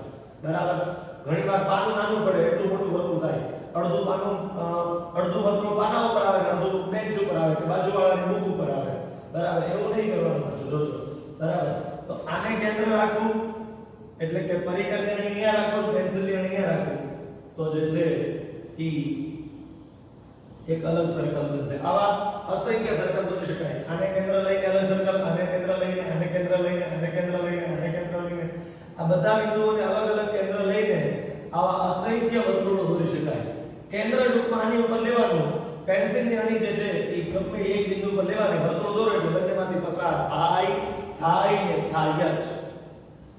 [SPEAKER 1] બરાબર. ઘણીવાર પાનું નાનું પડે એટલું મોટું વર્તુળ થાય. અડધું વર્તુળ પાના ઉપર આવે, અડધું બેન્ચ ઉપર આવે કે બાજુવાળાની બુક ઉપર આવે. બરાબર. એવું નહીં કરવાનું જોજો. બરાબર. તો આને કેન્દ્ર રાખવું એટલે કે પરિકલ્પને અહીંયા રાખો, પેન્સિલ અહીંયા રાખો, તો જે છે ઈ એક અલગ સર્કલ બનશે. આવા અસંખ્ય સર્કલ બની શકાય. આને કેન્દ્ર લઈને અલગ સર્કલ, આને કેન્દ્ર લઈને, આને કેન્દ્ર લઈને, આને કેન્દ્ર લઈને, આને કેન્દ્ર લઈને, આ બધા બિંદુઓને અલગ અલગ કેન્દ્ર લઈને આવા અસંખ્ય વર્તુળો દોરી શકાય. કેન્દ્ર રૂપમાં આની ઉપર લેવાનું, પેન્સિલની આની જે છે એ ગમે એક બિંદુ પર લેવાની, વર્તુળ દોરો એટલે બંનેમાંથી પસાર થાય ને થાય જ.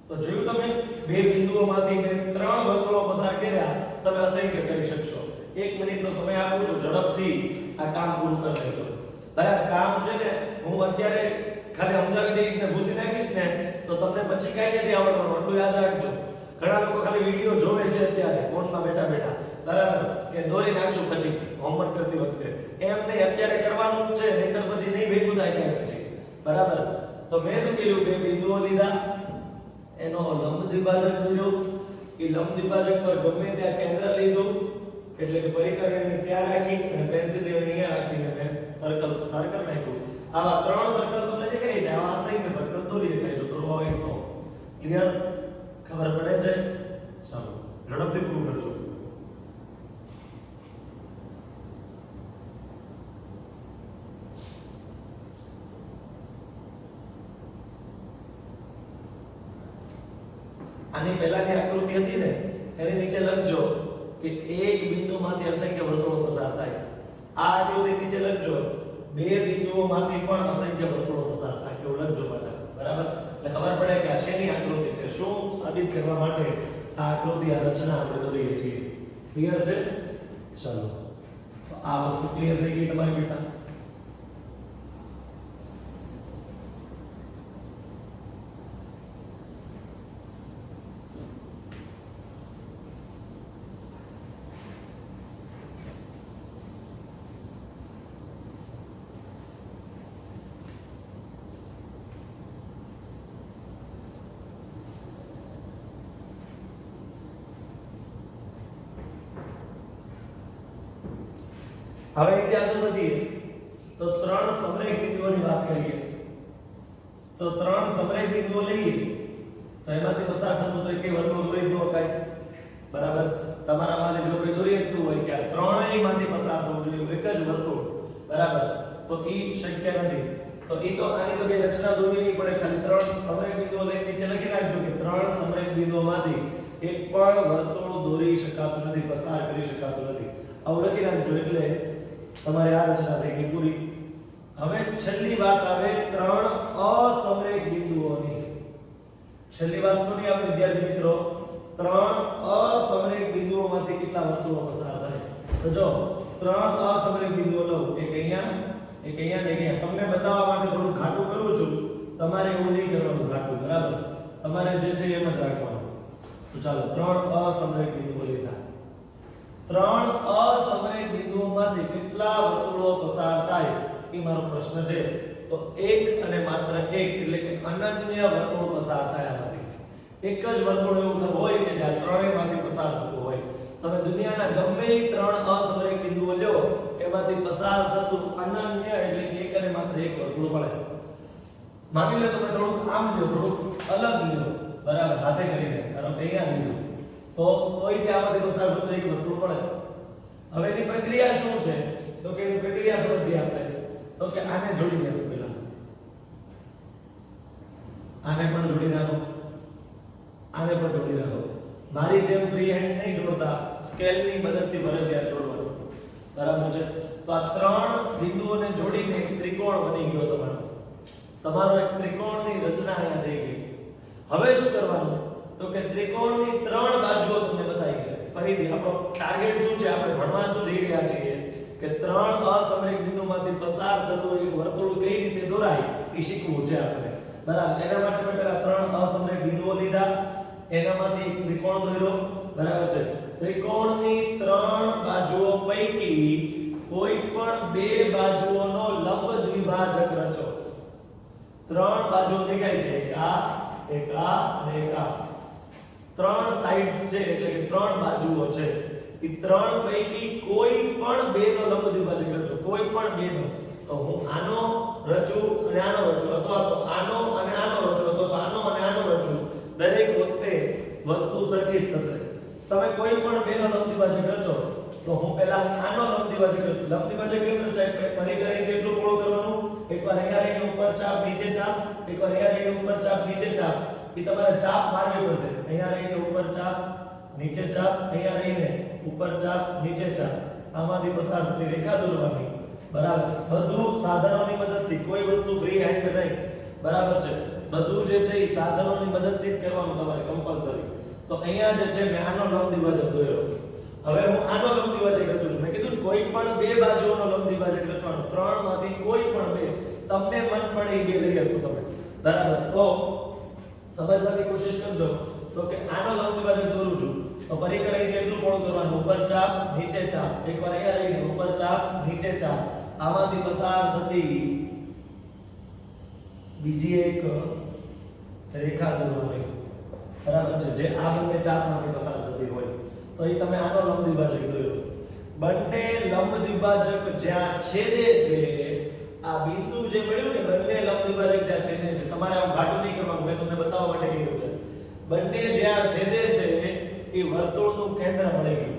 [SPEAKER 1] તો જોયું તમે બે બિંદુઓમાંથી મેં ત્રણ વર્તુળો પસાર કર્યા, તમે અસંખ્ય કરી શકશો. 1 મિનિટનો સમય આપું છું, ઝડપથી આ કામ પૂરું કરી લેજો. દરેક કામ છે ને હું અત્યારે ખાલી સમજાવી દઈશ ને ભૂસી નાખીશ ને તો તમને પછી કાંઈ નથી આવડવાનું, એટલું યાદ રાખજો. ઘણા લોકો ખાલી વિડિયો જોવે છે અત્યારે ફોનમાં બેઠા બેઠા, બરાબર, કે દોરી નાખશું પછી હોમવર્ક કરતી વખતે. એમ નહીં, અત્યારે કરવાનું જ છે, નહીંતર પછી નહીં ભેગું થાય ક્યાંય પછી. બરાબર. તો મેં શું કર્યું, બે બિંદુઓ લીધા, એનો લંબ દ્વિભાજક દોર્યો, એ લંબ દ્વિભાજક પર ગમે ત્યાં કેન્દ્ર લીધું, એટલે કે પરિકલ્પને ત્યાં રાખી અને પેન્સિલ અહીંયા રાખીને મેં સર્કલ નાખ્યું. આવા ત્રણ સર્કલ તમને દેખાય છે, આવા અસંખ્ય સર્કલ દોરી દેખાય છે. દોરવા હોય તો ક્લિયર ખબર પડે છે? ચાલો ઝડપથી પૂરું કરજો. આની પહેલાની આકૃતિ હતી ને એની નીચે લખજો કે એક બિંદુમાંથી અસંખ્ય વર્તુળો પસાર થાય. આ આકૃતિ નીચે લખજો બે બિંદુઓમાંથી પણ અસંખ્ય વર્તુળો પસાર થાય, એવું લખજો પાછા. બરાબર. એટલે ખબર પડે કે આ શેની આકૃતિ છે, શું સાબિત કરવા માટે આ આકૃતિ, આ રચના આપણે દોરીએ છીએ. ક્લિયર છે? ચાલો તો આ વસ્તુ ક્લિયર થઈ ગઈ તમારી બેટા? હવે અહીંથી આગળ વધીએ તો ત્રણ સમરેખ બિંદુઓની વાત કરીએ. તો ત્રણ સમરેખ બિંદુઓ લઈએ તો એમાંથી પસાર થતું તો કે વર્તુળ દોરી દો કાઈ. બરાબર. તમારામાંથી જો કોઈ દોરી શકતું હોય કે આ ત્રણેયમાંથી પસાર થવું જોઈએ એક જ વર્તુળ, બરાબર, તો ઈ શક્ય નથી. તો ઈ તો આની તો બે રચના દોરવી નહીં પડે, ખાલી ત્રણ સમરેખ બિંદુઓ લઈને નીચે લખી નાખજો કે ત્રણ સમરેખ બિંદુઓમાંથી એક પણ વર્તુળ દોરી શકાતું નથી, પસાર કરી શકાતું નથી. આવું લખી નાખજો એટલે તમારે આ રચના થઈ ગઈ પૂરી. હવે છેલ્લી વાત આવે ત્રણ અસમરેખ બિંદુઓની. છેલ્લી વાત કોની આવે વિદ્યાર્થી મિત્રો? ત્રણ અસમરેખ બિંદુઓમાંથી કેટલા વર્તુળો પસાર થાય. તો જો ત્રણ અસમરેખ બિંદુઓ લઉં, એક અહીંયા, એક અહીંયા ને એક અહીંયા. તમને બતાવવા માટે થોડું ઘાટું કરું છું, તમારે એવું નહીં કરવાનું ઘાટું, બરાબર, તમારે જે છે એમ જ રાખવાનું. તો ચાલો ત્રણ અસમરેખ બિંદુઓ લીધા. ત્રણ અસમરેખ બિંદુઓમાંથી કેટલા વર્તુળો પસાર થાય એ મારો પ્રશ્ન છે. તો એક અને માત્ર એક, એટલે કે અનન્ય વર્તુળ પસાર થાય આમાંથી. એક જ વર્તુળ એવું હોય કે જ્યાં ત્રણેયમાંથી પસાર થતું હોય. તમે દુનિયાના ગમે એ ત્રણ અસમરેખ બિંદુઓ લો, એમાંથી પસાર થતું અનન્ય એટલે કે એક અને માત્ર એક વર્તુળ મળે. માની લો તમે થોડું આમ લો, થોડું અલગ લો, બરાબર, હાથે કરીને ધારો કે અહીંયા લીધું, તો કોઈ ત્યાંમાંથી પસાર થતું એક વર્તુળ મળે. હવે એની પ્રક્રિયા શું છે? તો કે એની પ્રક્રિયા સમજીએ આપણે. તો કે આને જોડી દેવું, પહેલા આને પણ જોડી નાખો, આને પણ જોડી નાખો. મારી જેમ ફ્રી હેન્ડ નહીં જોડતા, સ્કેલની મદદથી ફરજિયાત જોડવાનું, બરાબર છે? તો આ ત્રણ બિંદુઓને જોડીને એક ત્રિકોણ બની ગયો તમારો. તમારો એક ત્રિકોણની રચના અહીંયા થઈ ગઈ. હવે શું કરવાનું? તો કે ત્રિકોણની 3 બાજુઓ તમને બતાવી છે. ફરીથી આપણો ટાર્ગેટ શું છે, આપણે ભણવા શું જઈ રહ્યા છીએ કે 3 અસમરેખ બિંદુમાંથી પસાર થતું એક વર્તુળ કઈ રીતે દોરાય એ શીખવું છે આપણે. બરાબર. એના માટે મેં પહેલા 3 અસમરેખ બિંદુઓ લીધા, એનામાંથી એક ત્રિકોણ દોર્યો. બરાબર છે. ત્રિકોણની 3 બાજુઓ પૈકી કોઈ પણ 2 બાજુઓનો લંબ દ્વિભાજક રચો. 3 બાજુઓ દેખાય છે, એક આ અને એક આ. 3 સાઇડ્સ છે એટલે કે 3 બાજુઓ છે. એ 3 પૈકી કોઈ પણ 2 નો લંબ દ્વિભાજક રચો. કોઈ પણ 2 નો. તો હું આનો રચું અને આનો રચું, અથવા તો આનો અને આનો રચું, અથવા તો આનો અને આનો રચું. દરેક વખતે વસ્તુ સરખી જ થશે. તમે કોઈ પણ 2 નો લંબ દ્વિભાજક રચો તો હું પહેલા આનો લંબ દ્વિભાજક રચું. લંબ દ્વિભાજક કેમ રચાય? પરિઘ કેટલું પહોળું કરવાનું? એકવાર અહીંયા રહીને ઉપર ચાપ નીચે ચાપ, એકવાર અહીંયા રહીને ઉપર ચાપ નીચે ચાપ. એ તમારે ચાપ મારવી પડશે. અહીંયા રહીને ઉપર ચાપ નીચે ચાપ, અહીંયા રહીને ઉપર ચાપ નીચે ચાપ. આમાંથી પસાર થતી રેખા દોરવાની. બરાબર. બધું સાધનોની મદદથી, કોઈ વસ્તુ ફ્રી હેન્ડ નહીં. બરાબર છે. બધું જે છે એ સાધનોની મદદથી જ કરવાનું તમારે કમ્પલસરી. તો અહીંયા જે છે મેં આનો લંબ દ્વિભાજક દોર્યો. હવે હું આનો લંબ દ્વિભાજક રચું છું. મેં કીધું કોઈ પણ 2 બાજુઓનો લંબ દ્વિભાજક રચવાનો. 3 માંથી કોઈ પણ 2 તમને મન પડે એ 2 લઈ શકો તમે. બરાબર. તો સમજવાની કોશિશ કરજો. તો કે આનો લંબ દ્વિભાજક દોરું છું તો પરિઘ અહીંથી એટલું પહોળું કરવાનું, ઉપર ચાપ નીચે ચાપ. એકવાર અહીંયા રહીને ઉપર ચાપ નીચે ચાપ. આમાંથી પસાર થતી બીજી એક રેખા દોરવાની. બરાબર છે. જે આ બંને ચાપમાંથી પસાર થતી હોય તો એ તમે આનો લંબ દ્વિભાજક દોર્યો. બંને લંબ દ્વિભાજક જ્યાં છેદે છે, આ બિંદુ જે મળ્યું ને, બંને લંબ દ્વિભાજક જ્યાં છેદે છે, તમારે આવું ઘાટું નહીં કરવાનું, મેં તમને બતાવવા માટે કહ્યું છે. બંને જ્યાં છેદે છે એ વર્તુળનું કેન્દ્ર મળી ગયું.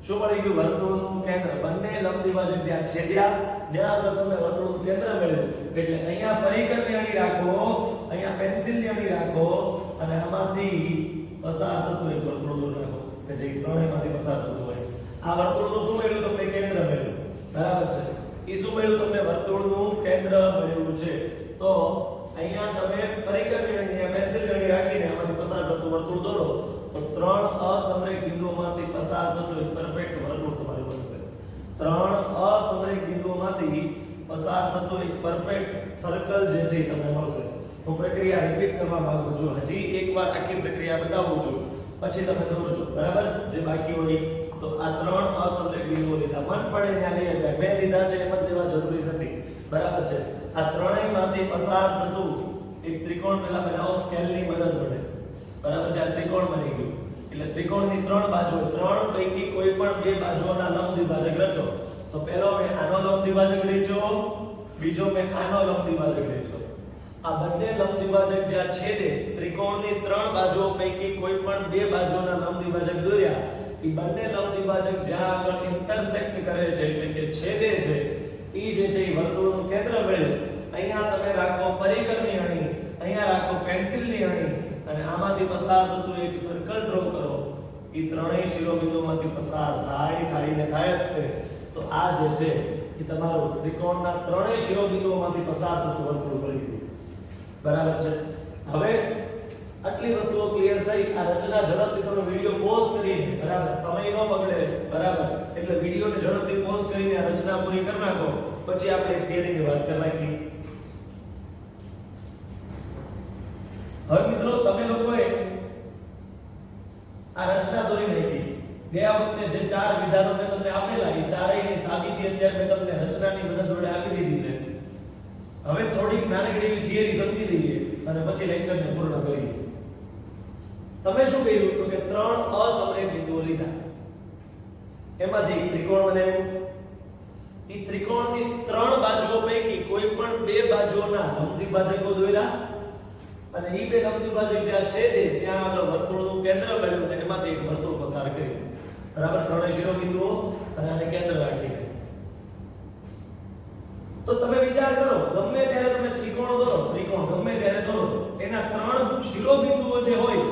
[SPEAKER 1] શું મળી ગયું? વર્તુળનું કેન્દ્ર. બંને લંબ દ્વિભાજક જ્યાં છેદ્યા ત્યાં આગળ તમે વર્તુળનું કેન્દ્ર મળ્યું. એટલે અહીંયા પરિઘની અણી રાખો, અહીંયા પેન્સિલની અણી રાખો અને આમાંથી પસાર થતું એક વર્તુળ દોર રાખો કે જે ત્રણેયમાંથી પસાર થતું હોય. આ વર્તુળનું શું મળ્યું તમને? કેન્દ્ર મળ્યું. બરાબર છે. એ શું મળ્યું તમને? વર્તુળનું કેન્દ્ર મળ્યું છે. તો અહીંયા તમે પરિઘની અણી, પેન્સિલની અણી રાખીને આમાંથી પસાર થતું વર્તુળ દોરો તો 3 અસમરેખ બિંદુઓમાંથી પસાર થતું એક પરફેક્ટ વર્તુળ તમારું બનશે. 3 અસમરેખ બિંદુઓમાંથી પસાર થતું એક પરફેક્ટ સર્કલ જે છે એ તમને મળશે. હું પ્રક્રિયા રિપીટ કરવા માંગુ છું. હજી એકવાર આખી પ્રક્રિયા બતાવું છું, પછી તમે દોરજો. બરાબર. જે બાકી હોય તો આ 3 અસમરેખ બિંદુઓ લીધા. મન પડે ત્યાં લઈ શકાય. મેં લીધા છે એમ જ લેવા જરૂરી નથી. બરાબર છે. આ ત્રણેયમાંથી પસાર થતું એક ત્રિકોણ પહેલા બનાવો સ્કેલની મદદ વડે. બરાબર છે. આ ત્રિકોણ બની ગયું. એટલે ત્રિકોણની 3 બાજુઓ, 3 પૈકી કોઈ પણ 2 બાજુઓના લંબ દ્વિભાજક રચો. તો પહેલો મેં આનો લંબ દ્વિભાજક રચ્યો, બીજો મેં આનો લંબ દ્વિભાજક રચ્યો. આ બંને લંબ દ્વિભાજક જ્યાં છેદે, ત્રિકોણની 3 બાજુઓ પૈકી કોઈ પણ 2 બાજુઓના લંબ દ્વિભાજક દોર્યા. એ બંને લંબ દ્વિભાજક જ્યાં આગળ ઇન્ટરસેક્ટ કરે છે એટલે કે છેદે છે, એ જે છે એ વર્તુળનું કેન્દ્ર મળ્યું. અહીંયા તમે રાખો પરિઘની અણી, અહીંયા રાખો પેન્સિલની અણી અને આમાંથી પસાર થતું એક સર્કલ ડ્રો કરો. એ ત્રણેય શિરોબિંદુઓમાંથી પસાર થાય જ તે. તો આ જે છે એ તમારું ત્રિકોણના ત્રણેય શિરોબિંદુઓમાંથી પસાર થતું વર્તુળ બની ગયું. બરાબર છે. હવે આટલી વસ્તુઓ ક્લિયર થઈ. આ રચના ઝડપથી તમે વિડિયો પોઝ કરીને, બરાબર, સમય ન બગડે, બરાબર, એટલે વિડિયોને ઝડપથી પોઝ કરીને આ રચના પૂરી કરી નાખો. પછી આપણે થિયરીની વાત કરી નાખીએ. હવે મિત્રો તમે લોકોએ આ રચના દોરી નાખી. ગયા વખતે જે 4 વિધાનો મેં તમને આપેલા એ ચારેયની સાબિતી અત્યારે મેં તમને રચનાની મદદ વડે આપી દીધી છે. હવે થોડીક નાનકડી એવી થિયરી સમજી લઈએ અને પછી લેક્ચરને પૂર્ણ કરીએ. તમે શું કર્યું તો કે 3 અસમરેખ બિંદુઓ લીધા, એમાંથી એક ત્રિકોણ બનાવ્યું. એ ત્રિકોણની 3 બાજુઓ પૈકી કોઈ પણ 2 બાજુઓના લંબ દ્વિભાજકો દોર્યા અને એ 2 લંબ દ્વિભાજક જ્યાં છેદે ત્યાં આગળ વર્તુળનું કેન્દ્ર મળ્યું અને એમાંથી એક વર્તુળ પસાર કર્યું. બરાબર. ત્રણેય શિરોબિંદુઓ અને આને કેન્દ્ર રાખીને. તો તમે વિચાર કરો, ગમે ત્યારે તમે ત્રિકોણ દોરો, ત્રિકોણ ગમે ત્યારે દોરો, એના 3 શિરોબિંદુઓ જે હોય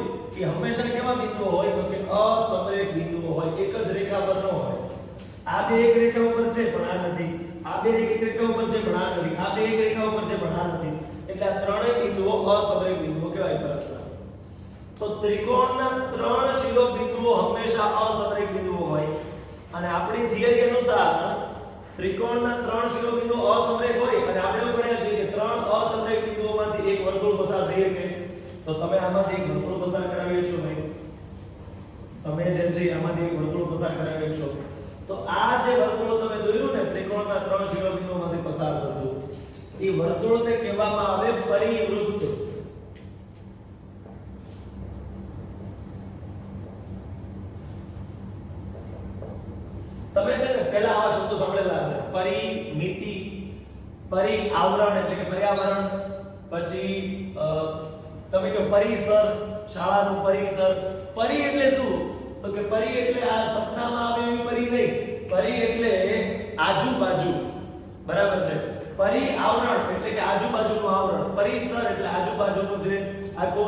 [SPEAKER 1] એ હંમેશા કેવા બિંદુઓ હોય તો કે અસમરેખ બિંદુઓ હોય. એક જ રેખા પર ન હોય. આ બે એક રેખા ઉપર છે પણ આ નથી, આ બે એક રેખા ઉપર છે પણ આ નથી, આ બે એક રેખા ઉપર છે પણ આ નથી. એટલે આ ત્રણેય બિંદુઓ અસમરેખ બિંદુઓ કહેવાય પરસ્પર. તો ત્રિકોણના ત્રણ શિરોબિંદુઓ હંમેશા અસમરેખ બિંદુઓ હોય અને આપણી થિયરી અનુસાર ત્રિકોણના ત્રણ શિરોબિંદુઓ અસમરેખ હોય અને આપણે એવું ભણ્યા છે કે ત્રણ અસમરેખ બિંદુઓમાંથી એક વર્તુળ પસાર થઈ શકે તો તમે આમાંથી એક વર્તુળ પસાર કરાવી છો ભાઈ તમે જે છે આમાંથી એક વર્તુળ પસાર કરાવી છો તો આ જે વર્તુળ તમે દોર્યું ને ત્રિકોણના ત્રણ શિરોબિંદુઓમાંથી પસાર થતું એ વર્તુળને કહેવામાં આવે પરિવૃત્ત તમે છે ને પહેલા આવા શબ્દો સાંભળેલા હશે પરિમિતિ પરિઆવરણ એટલે કે પર્યાવરણ પછી તમે કહો પરિસર શાળાનું પરિસર પરી એટલે શું તો કે પરી એટલે આ સપનામાં આવે એવી પરી નહીં પરી એટલે આજુબાજુ બરાબર છે પરિઆવરણ એટલે કે આજુબાજુનું આવરણ પરિસર એટલે આજુબાજુનું જે આખો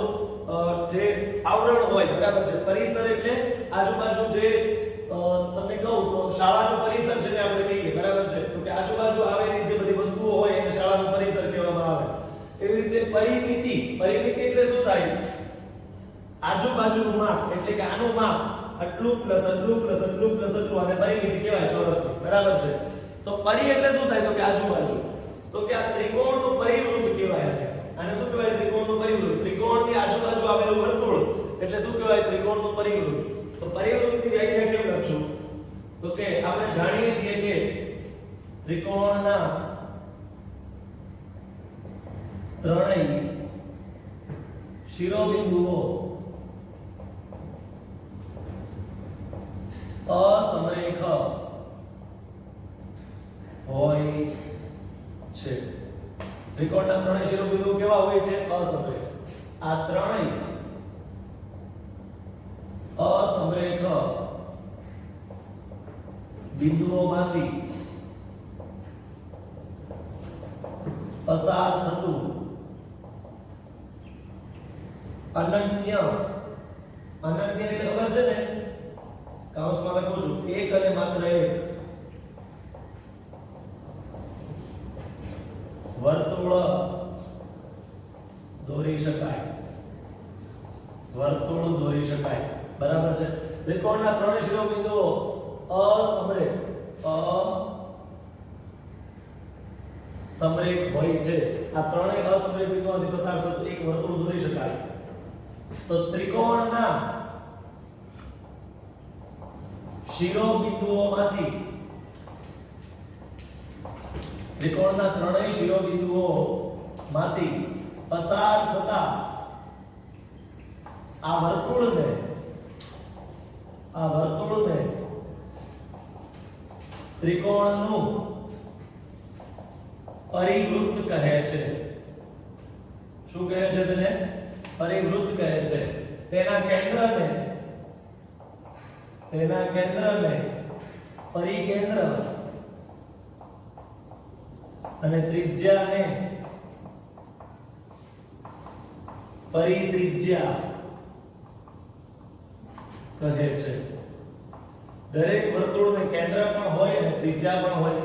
[SPEAKER 1] જે આવરણ હોય બરાબર છે પરિસર એટલે આજુબાજુ જે તમને કહું તો શાળાનું પરિસર જેને આપણે કહીએ બરાબર છે તો કે આજુબાજુ આવેલી જે બધી વસ્તુઓ હોય એને શાળાનું પરિસર કહેવામાં આવે એવી રીતે પરિમિતિ પરિમિતિ એટલે શું થાય આજુબાજુનું માપ એટલે કે આનું માપ આટલું પ્લસ આટલું પ્લસ આટલું પ્લસ આટલું આને પરિમિતિ કહેવાય ચોરસની બરાબર છે તો પરી એટલે શું થાય તો કે આજુબાજુ તો કે આ ત્રિકોણનું પરિવૃત્ત કહેવાય આને શું કહેવાય ત્રિકોણનું પરિવૃત્ત ત્રિકોણની આજુબાજુ આવેલું વર્તુળ એટલે શું કહેવાય ત્રિકોણનું પરિવૃત્ત તો પરિવૃત્તની વ્યાખ્યા કેમ લખશું તો કે આપણે જાણીએ છીએ કે ત્રિકોણના ત્રણેય શિરોબિંદુઓ અસમરેખ હોય છે ત્રિકોણના ત્રણેય શિરોબિંદુઓ કેવા હોય છે અસમરેખ આ ત્રણેય અસમરેખ બિંદુઓમાંથી પસાર થતું અનન્ય એટલે ખબર છે ને કૌંસમાં લખું છું એક અને માત્ર એક વર્તુળ દોરી શકાય બરાબર છે ત્રિકોણના ત્રણેય શિરોબિંદુઓ અસમરેખ હોય છે આ ત્રણેય અસમરેખ બિંદુઓથી પસાર થતું એક વર્તુળ દોરી શકાય તો ત્રિકોણના શિરોબિંદુઓમાંથી ત્રિકોણના ત્રણેય શિરોબિંદુઓમાંથી પસાર થતા આ વર્તુળને ત્રિકોણનું પરિવૃત્ત કહે છે શું કહે છે તેને પરિવૃત્ત કહે છે તેના કેન્દ્રને પરિકેન્દ્ર અને ત્રિજ્યાને પરિત્રિજ્યા કહે છે દરેક વર્તુળને કેન્દ્ર પણ હોય અને ત્રિજ્યા પણ હોય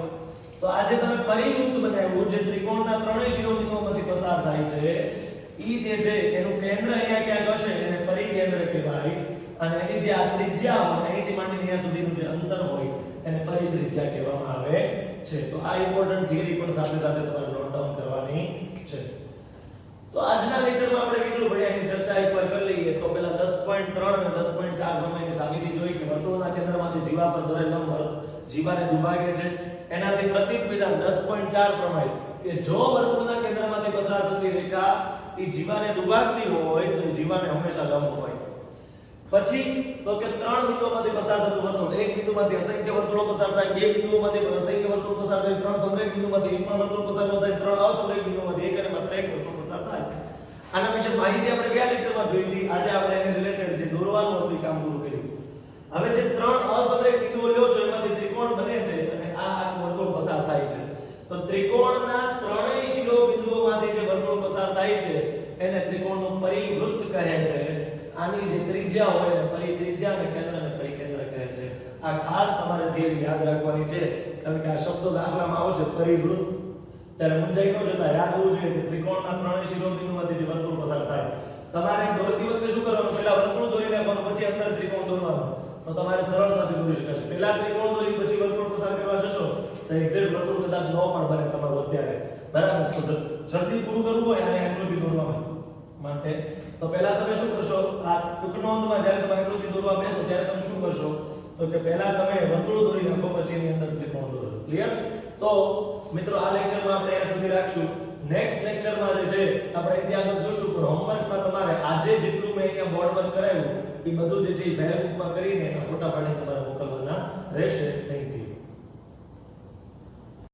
[SPEAKER 1] તો આજે તમે પરિવૃત્ત બનાવ્યું જે ત્રિકોણના ત્રણેય શિરોબિંદુઓમાંથી પસાર થાય છે ઈ જે છે એનું કેન્દ્ર અહીંયા ક્યાંક હશે એને પરિકેન્દ્ર કહેવાય અને એની જે આ ત્રિજ્યા હોય અહીંથી માંડીને અહીંયા સુધીનું જે અંતર હોય એને પરિત્રિજ્યા કહેવામાં આવે છે તો આ ઇમ્પોર્ટન્ટ થિયરી પણ સાથે સાથે તમારે નોટ ડાઉન કરવાની છે તો આજના લેક્ચરમાં આપણે કેટલું ભણ્યા એની ચર્ચા એકવાર કરી લઈએ તો પહેલા 10.3 અને 10.4 પ્રમાણેની સાબિતી જોઈ કે વર્તુળના કેન્દ્રમાંથી જીવા પર દોરેલ લંબ જીવાને દુભાગે છે એનાથી પ્રતીક વિધાન 10.4 પ્રમાણે કે જો વર્તુળના કેન્દ્રમાંથી પસાર થતી રેખા એ જીવાને દુભાગતી હોય તો જીવાને હંમેશા લંબ હોય પછી તો કે ત્રણ બિંદુઓમાંથી પસાર થતું વર્તુળ એક બિંદુમાંથી અસંખ્ય વર્તુળો પસાર થાય બે બિંદુઓમાંથી અસંખ્ય વર્તુળ પસાર થાય ત્રણ સમરેખ બિંદુઓમાંથી એક પણ વર્તુળ પસાર ન થાય ત્રણ અસમરેખ બિંદુઓમાંથી એક અને માત્ર એક વર્તુળ પસાર થાય આના વિશે માહિતી આપણે ગયા લેક્ચરમાં જોઈ હતી આજે આપણે એને રિલેટેડ જે દોરવાનું હતું કામ પૂરું કર્યું હવે જે ત્રણ અસમરેખ બિંદુઓ લ્યો છો એમાંથી ત્રિકોણ બને છે અને આ આખું વર્તુળ પસાર થાય છે તો ત્રિકોણના ત્રણેય શિરોબિંદુઓમાંથી જે વર્તુળ પસાર થાય છે એને ત્રિકોણનું પરિવૃત્ત કહે છે આની જે ત્રિજ્યા હોય એને પરિત્રિજ્યા અને કેન્દ્રને પરિકેન્દ્ર કહે છે આ ખાસ તમારે થિયરી યાદ રાખવાની છે કારણ કે આ શબ્દો દાખલામાં આવશે પરિવૃત્ત ત્યારે મૂંઝાઈ ન જતા યાદ હોવું જોઈએ કે ત્રિકોણના ત્રણેય શિરોબિંદુમાંથી જે વર્તુળ પસાર થાય તમારે દોરતી વખતે શું કરવાનું, પહેલા વર્તુળ દોરી નાખવાનું, પછી અંદર ત્રિકોણ દોરવાનું, તો તમારે સરળતાથી દોરી શકાશે. પહેલા ત્રિકોણ દોરી પછી વર્તુળ પસાર કરવા જશો તો એક્ઝેક્ટ વર્તુળ કદાચ ન પણ બને તમારું અત્યારે, બરાબર. તો જલ્દી પૂરું કરવું હોય અને આકૃતિ દોરવા માટે તો પહેલા તમે શું કરશો, આ ટૂંક નોંધમાં જ્યારે તમે આકૃતિ દોરવા બેસો ત્યારે તમે શું કરશો, તો કે પહેલા તમે વર્તુળ દોરી નાખો, પછી એની અંદર ત્રિકોણ દોરશો. ક્લિયર? તો મિત્રો આ લેક્ચરમાં આપણે અહીંયા સુધી રાખશું. નેક્સ્ટ લેક્ચરમાં જે છે આપણે અહીંથી આગળ જોશું, પણ હોમવર્કમાં તમારે આજે જેટલું મેં અહીંયા બોર્ડ વર્ક કરાવ્યું એ બધું જે છે એ ફેરબુકમાં કરીને એના ફોટા પાડીને તમારે મોકલવાના રહેશે. Thank you.